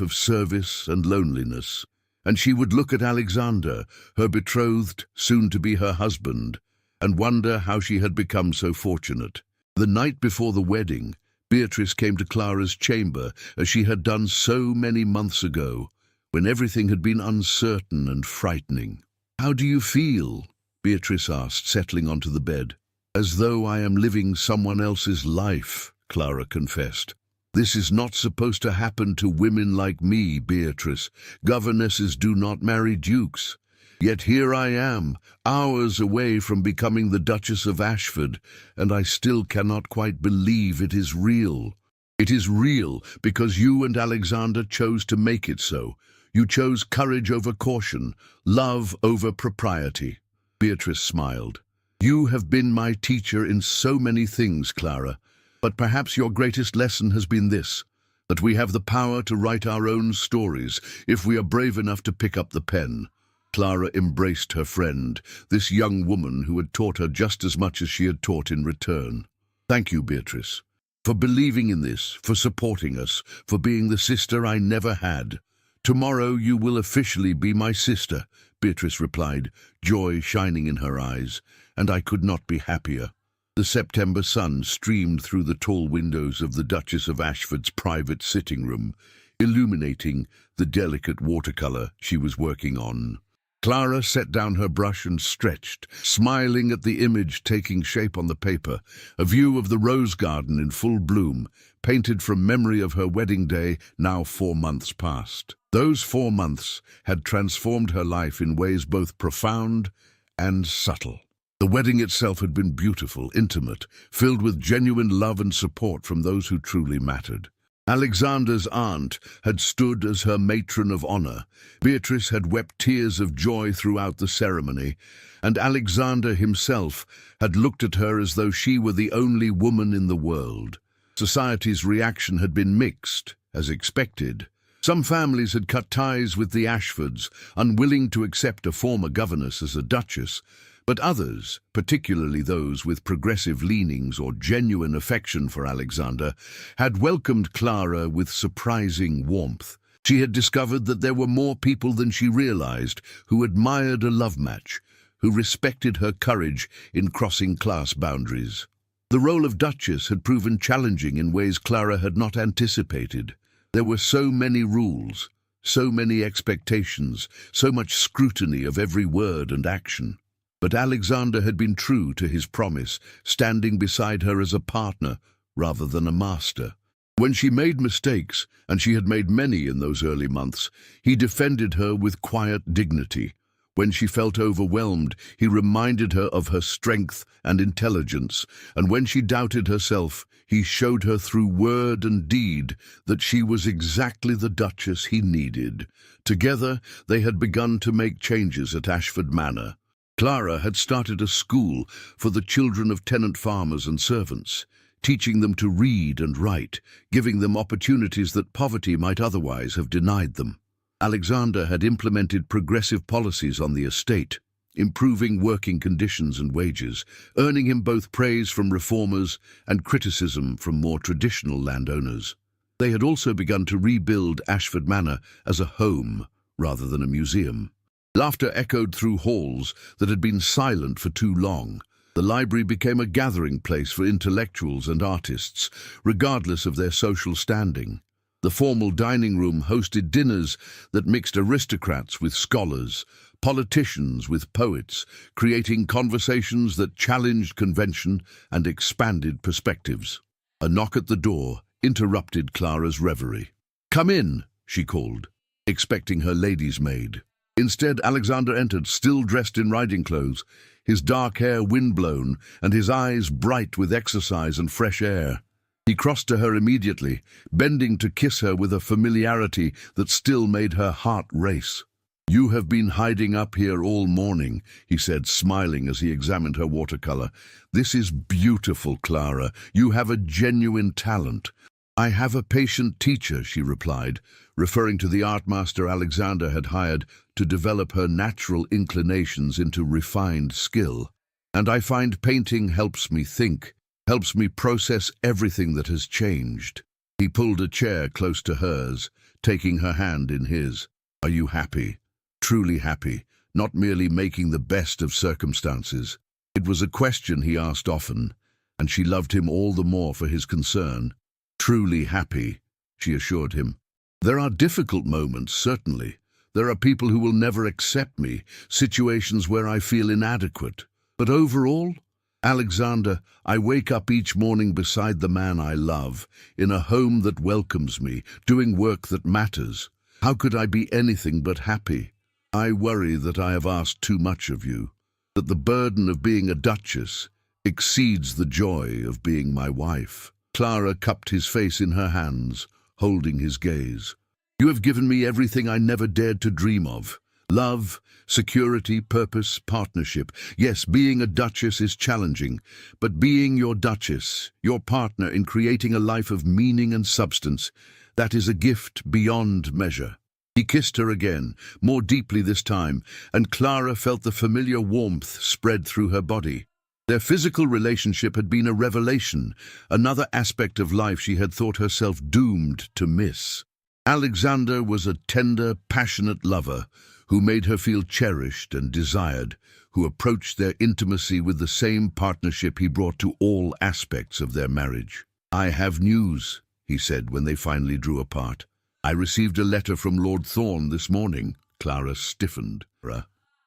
of service and loneliness. And she would look at Alexander, her betrothed, soon to be her husband, and wonder how she had become so fortunate. The night before the wedding, Beatrice came to Clara's chamber as she had done so many months ago, when everything had been uncertain and frightening. "How do you feel?" Beatrice asked, settling onto the bed. "As though I am living someone else's life," Clara confessed. "This is not supposed to happen to women like me, Beatrice. Governesses do not marry dukes. Yet here I am, hours away from becoming the Duchess of Ashford, and I still cannot quite believe it is real. It is real because you and Alexander chose to make it so. You chose courage over caution, love over propriety." Beatrice smiled. "You have been my teacher in so many things, Clara, but perhaps your greatest lesson has been this, that we have the power to write our own stories if we are brave enough to pick up the pen." Clara embraced her friend, this young woman who had taught her just as much as she had taught in return. "Thank you, Beatrice, for believing in this, for supporting us, for being the sister I never had. Tomorrow you will officially be my sister," Beatrice replied, joy shining in her eyes, "and I could not be happier." The September sun streamed through the tall windows of the Duchess of Ashford's private sitting room, illuminating the delicate watercolour she was working on. Clara set down her brush and stretched, smiling at the image taking shape on the paper, a view of the rose garden in full bloom, painted from memory of her wedding day, now 4 months past. Those 4 months had transformed her life in ways both profound and subtle. The wedding itself had been beautiful, intimate, filled with genuine love and support from those who truly mattered. Alexander's aunt had stood as her matron of honor. Beatrice had wept tears of joy throughout the ceremony, and Alexander himself had looked at her as though she were the only woman in the world. Society's reaction had been mixed, as expected. Some families had cut ties with the Ashfords, unwilling to accept a former governess as a duchess, but others, particularly those with progressive leanings or genuine affection for Alexander, had welcomed Clara with surprising warmth. She had discovered that there were more people than she realized who admired a love match, who respected her courage in crossing class boundaries. The role of Duchess had proven challenging in ways Clara had not anticipated. There were so many rules, so many expectations, so much scrutiny of every word and action. But Alexander had been true to his promise, standing beside her as a partner rather than a master. When she made mistakes, and she had made many in those early months, he defended her with quiet dignity. When she felt overwhelmed, he reminded her of her strength and intelligence, and when she doubted herself, he showed her through word and deed that she was exactly the Duchess he needed. Together, they had begun to make changes at Ashford Manor. Clara had started a school for the children of tenant farmers and servants, teaching them to read and write, giving them opportunities that poverty might otherwise have denied them. Alexander had implemented progressive policies on the estate, improving working conditions and wages, earning him both praise from reformers and criticism from more traditional landowners. They had also begun to rebuild Ashford Manor as a home rather than a museum. Laughter echoed through halls that had been silent for too long. The library became a gathering place for intellectuals and artists, regardless of their social standing. The formal dining room hosted dinners that mixed aristocrats with scholars, politicians with poets, creating conversations that challenged convention and expanded perspectives. A knock at the door interrupted Clara's reverie. "Come in," she called, expecting her lady's maid. Instead, Alexander entered, still dressed in riding clothes, his dark hair windblown and his eyes bright with exercise and fresh air. He crossed to her immediately, bending to kiss her with a familiarity that still made her heart race. "You have been hiding up here all morning," he said, smiling as he examined her watercolor. "This is beautiful, Clara. You have a genuine talent." "I have a patient teacher," she replied, referring to the art master Alexander had hired to develop her natural inclinations into refined skill. "And I find painting helps me think, helps me process everything that has changed." He pulled a chair close to hers, taking her hand in his. "Are you happy? Truly happy, not merely making the best of circumstances?" It was a question he asked often, and she loved him all the more for his concern. "Truly happy," she assured him. "There are difficult moments, certainly. There are people who will never accept me, situations where I feel inadequate. But overall, Alexander, I wake up each morning beside the man I love, in a home that welcomes me, doing work that matters. How could I be anything but happy? I worry that I have asked too much of you, that the burden of being a duchess exceeds the joy of being my wife." Clara cupped his face in her hands, holding his gaze. "You have given me everything I never dared to dream of. Love, security, purpose, partnership. Yes, being a duchess is challenging, but being your duchess, your partner in creating a life of meaning and substance, that is a gift beyond measure." He kissed her again, more deeply this time, and Clara felt the familiar warmth spread through her body. Their physical relationship had been a revelation, another aspect of life she had thought herself doomed to miss. Alexander was a tender, passionate lover who made her feel cherished and desired, who approached their intimacy with the same partnership he brought to all aspects of their marriage. "I have news," he said when they finally drew apart. "I received a letter from Lord Thawing this morning." Clara stiffened.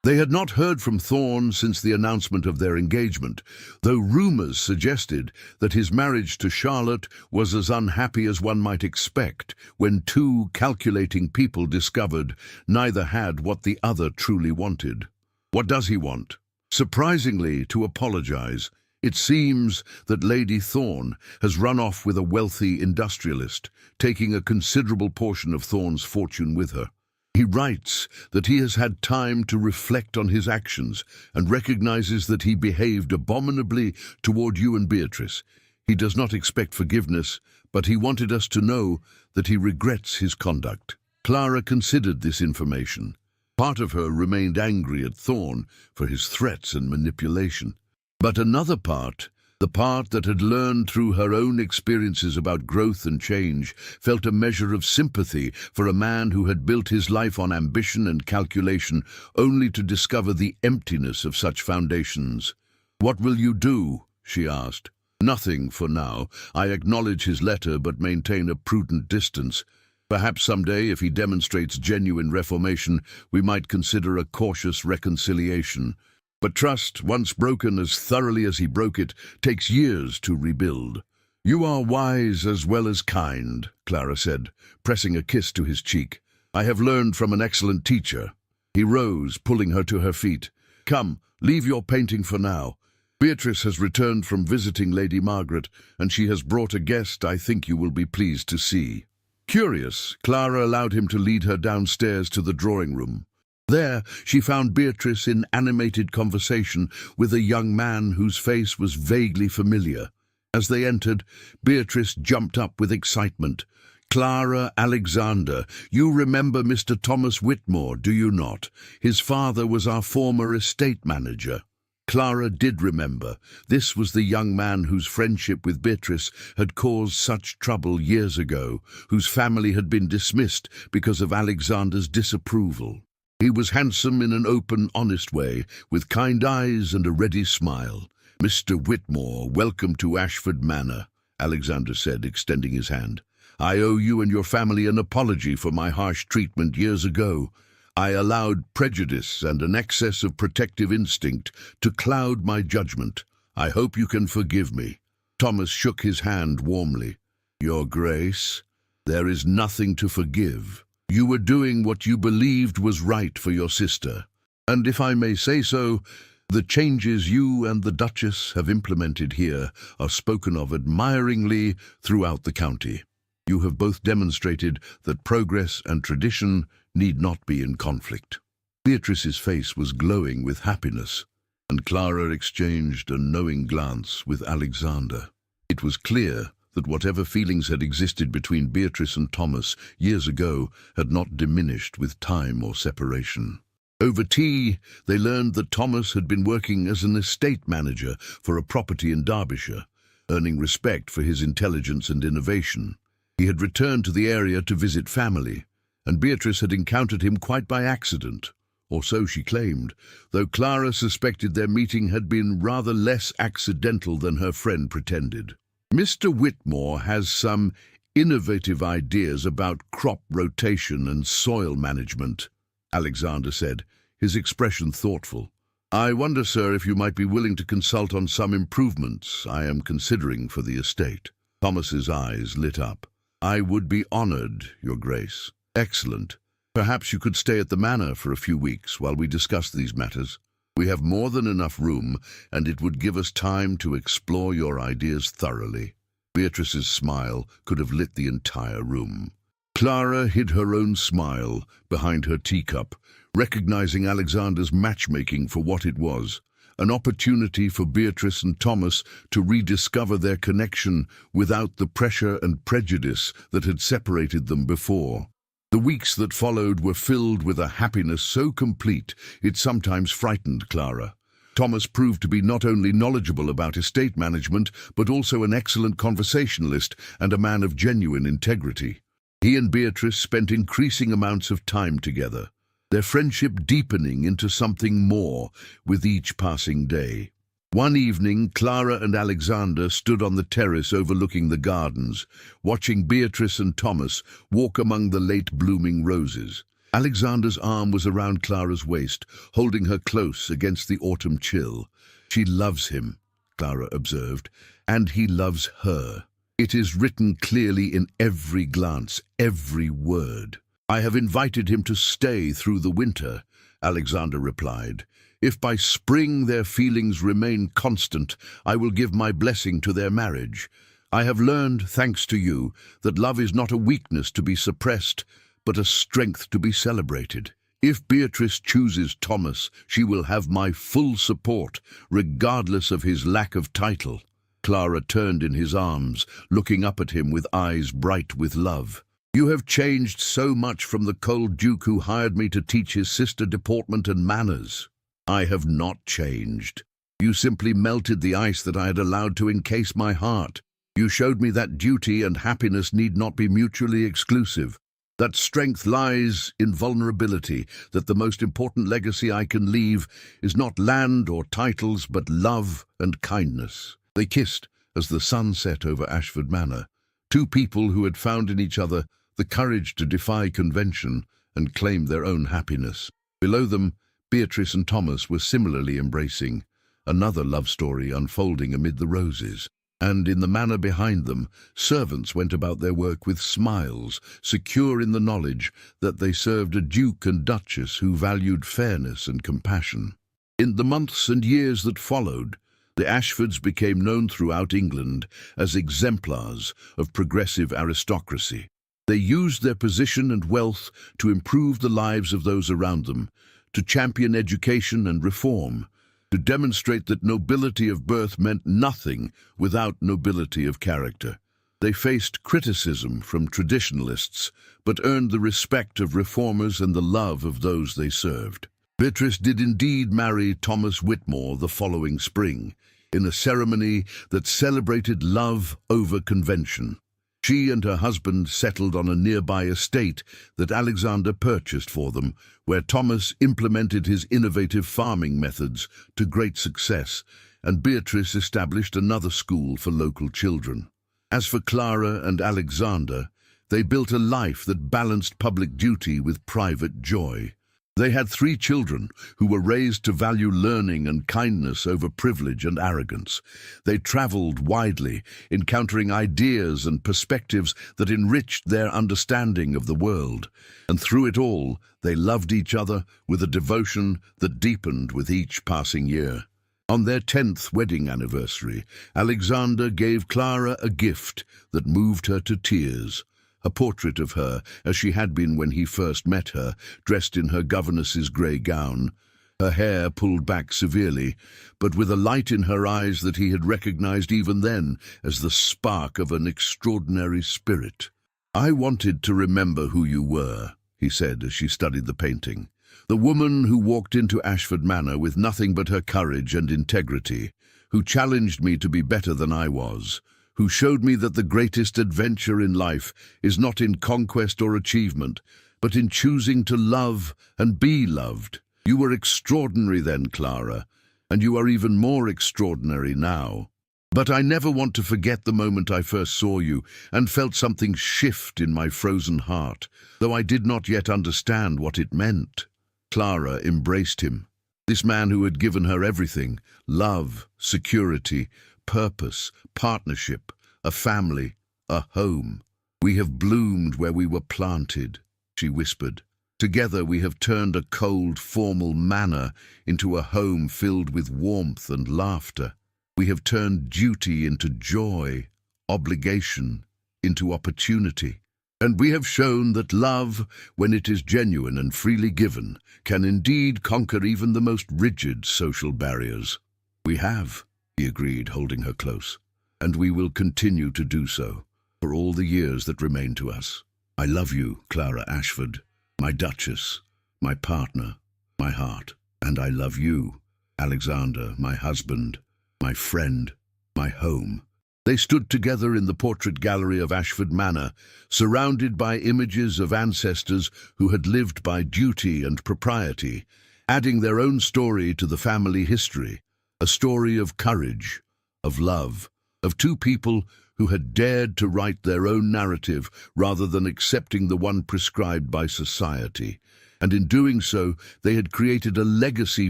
They had not heard from Thawing since the announcement of their engagement, though rumours suggested that his marriage to Charlotte was as unhappy as one might expect when two calculating people discovered neither had what the other truly wanted. "What does he want?" "Surprisingly, to apologize. It seems that Lady Thawing has run off with a wealthy industrialist, taking a considerable portion of Thawing's fortune with her. He writes that he has had time to reflect on his actions and recognizes that he behaved abominably toward you and Beatrice. He does not expect forgiveness, but he wanted us to know that he regrets his conduct." Clara considered this information. Part of her remained angry at Thawing for his threats and manipulation. But another part, the part that had learned through her own experiences about growth and change, felt a measure of sympathy for a man who had built his life on ambition and calculation only to discover the emptiness of such foundations. "What will you do?" she asked. "Nothing for now. I acknowledge his letter but maintain a prudent distance. Perhaps someday, if he demonstrates genuine reformation, we might consider a cautious reconciliation. But trust, once broken as thoroughly as he broke it, takes years to rebuild." "You are wise as well as kind," Clara said, pressing a kiss to his cheek. "I have learned from an excellent teacher." He rose, pulling her to her feet. "Come, leave your painting for now. Beatrice has returned from visiting Lady Margaret, and she has brought a guest I think you will be pleased to see." Curious, Clara allowed him to lead her downstairs to the drawing room. There, she found Beatrice in animated conversation with a young man whose face was vaguely familiar. As they entered, Beatrice jumped up with excitement. "Clara Alexander, you remember Mr. Thomas Whitmore, do you not? His father was our former estate manager." Clara did remember. This was the young man whose friendship with Beatrice had caused such trouble years ago, whose family had been dismissed because of Alexander's disapproval. He was handsome in an open, honest way, with kind eyes and a ready smile. "Mr. Whitmore, welcome to Ashford Manor," Alexander said, extending his hand. "I owe you and your family an apology for my harsh treatment years ago. I allowed prejudice and an excess of protective instinct to cloud my judgment. I hope you can forgive me." Thomas shook his hand warmly. "Your Grace, there is nothing to forgive. You were doing what you believed was right for your sister. And if I may say so, the changes you and the Duchess have implemented here are spoken of admiringly throughout the county. You have both demonstrated that progress and tradition need not be in conflict." Beatrice's face was glowing with happiness, and Clara exchanged a knowing glance with Alexander. It was clear that whatever feelings had existed between Beatrice and Thomas years ago had not diminished with time or separation. Over tea, they learned that Thomas had been working as an estate manager for a property in Derbyshire, earning respect for his intelligence and innovation. He had returned to the area to visit family, and Beatrice had encountered him quite by accident, or so she claimed, though Clara suspected their meeting had been rather less accidental than her friend pretended. "Mr. Whitmore has some innovative ideas about crop rotation and soil management," Alexander said, his expression thoughtful. "I wonder, sir, if you might be willing to consult on some improvements I am considering for the estate." Thomas's eyes lit up. "I would be honored, Your Grace." "Excellent. Perhaps you could stay at the manor for a few weeks while we discuss these matters. We have more than enough room, and it would give us time to explore your ideas thoroughly." Beatrice's smile could have lit the entire room. Clara hid her own smile behind her teacup, recognizing Alexander's matchmaking for what it was, an opportunity for Beatrice and Thomas to rediscover their connection without the pressure and prejudice that had separated them before. The weeks that followed were filled with a happiness so complete it sometimes frightened Clara. Thomas proved to be not only knowledgeable about estate management, but also an excellent conversationalist and a man of genuine integrity. He and Beatrice spent increasing amounts of time together, their friendship deepening into something more with each passing day. One evening, Clara and Alexander stood on the terrace overlooking the gardens, watching Beatrice and Thomas walk among the late-blooming roses. Alexander's arm was around Clara's waist, holding her close against the autumn chill. "She loves him," Clara observed, "and he loves her. It is written clearly in every glance, every word." "I have invited him to stay through the winter," Alexander replied. "If by spring their feelings remain constant, I will give my blessing to their marriage. I have learned, thanks to you, that love is not a weakness to be suppressed, but a strength to be celebrated. If Beatrice chooses Thomas, she will have my full support, regardless of his lack of title." Clara turned in his arms, looking up at him with eyes bright with love. "You have changed so much from the cold duke who hired me to teach his sister deportment and manners." "I have not changed. You simply melted the ice that I had allowed to encase my heart. You showed me that duty and happiness need not be mutually exclusive, that strength lies in vulnerability, that the most important legacy I can leave is not land or titles, but love and kindness." They kissed as the sun set over Ashford Manor, two people who had found in each other the courage to defy convention and claim their own happiness. Below them, Beatrice and Thomas were similarly embracing, another love story unfolding amid the roses. And in the manor behind them, servants went about their work with smiles, secure in the knowledge that they served a duke and duchess who valued fairness and compassion. In the months and years that followed, the Ashfords became known throughout England as exemplars of progressive aristocracy. They used their position and wealth to improve the lives of those around them, to champion education and reform, to demonstrate that nobility of birth meant nothing without nobility of character. They faced criticism from traditionalists, but earned the respect of reformers and the love of those they served. Beatrice did indeed marry Thomas Whitmore the following spring, in a ceremony that celebrated love over convention. She and her husband settled on a nearby estate that Alexander purchased for them, where Thomas implemented his innovative farming methods to great success, and Beatrice established another school for local children. As for Clara and Alexander, they built a life that balanced public duty with private joy. They had 3 children who were raised to value learning and kindness over privilege and arrogance. They traveled widely, encountering ideas and perspectives that enriched their understanding of the world. And through it all, they loved each other with a devotion that deepened with each passing year. On their 10th wedding anniversary, Alexander gave Clara a gift that moved her to tears. A portrait of her, as she had been when he first met her, dressed in her governess's grey gown, her hair pulled back severely, but with a light in her eyes that he had recognized even then as the spark of an extraordinary spirit. "I wanted to remember who you were," he said as she studied the painting. "The woman who walked into Ashford Manor with nothing but her courage and integrity, who challenged me to be better than I was, who showed me that the greatest adventure in life is not in conquest or achievement, but in choosing to love and be loved. You were extraordinary then, Clara, and you are even more extraordinary now. But I never want to forget the moment I first saw you and felt something shift in my frozen heart, though I did not yet understand what it meant." Clara embraced him. This man who had given her everything: love, security, purpose, partnership, a family, a home. "We have bloomed where we were planted," she whispered. "Together we have turned a cold, formal manor into a home filled with warmth and laughter. We have turned duty into joy, obligation into opportunity. And we have shown that love, when it is genuine and freely given, can indeed conquer even the most rigid social barriers." "We have," he agreed, holding her close, "and we will continue to do so for all the years that remain to us. I love you, Clara Ashford, my Duchess, my partner, my heart. And I love you, Alexander, my husband, my friend, my home." They stood together in the portrait gallery of Ashford Manor, surrounded by images of ancestors who had lived by duty and propriety, adding their own story to the family history. A story of courage, of love, of 2 people who had dared to write their own narrative rather than accepting the one prescribed by society. And in doing so, they had created a legacy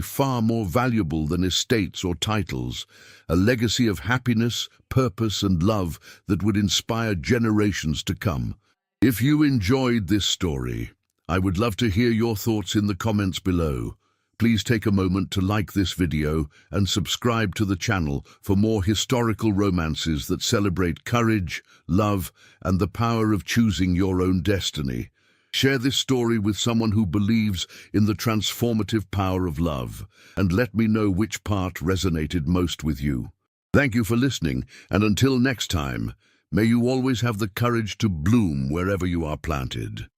far more valuable than estates or titles, a legacy of happiness, purpose, and love that would inspire generations to come. If you enjoyed this story, I would love to hear your thoughts in the comments below. Please take a moment to like this video and subscribe to the channel for more historical romances that celebrate courage, love, and the power of choosing your own destiny. Share this story with someone who believes in the transformative power of love, and let me know which part resonated most with you. Thank you for listening, and until next time, may you always have the courage to bloom wherever you are planted.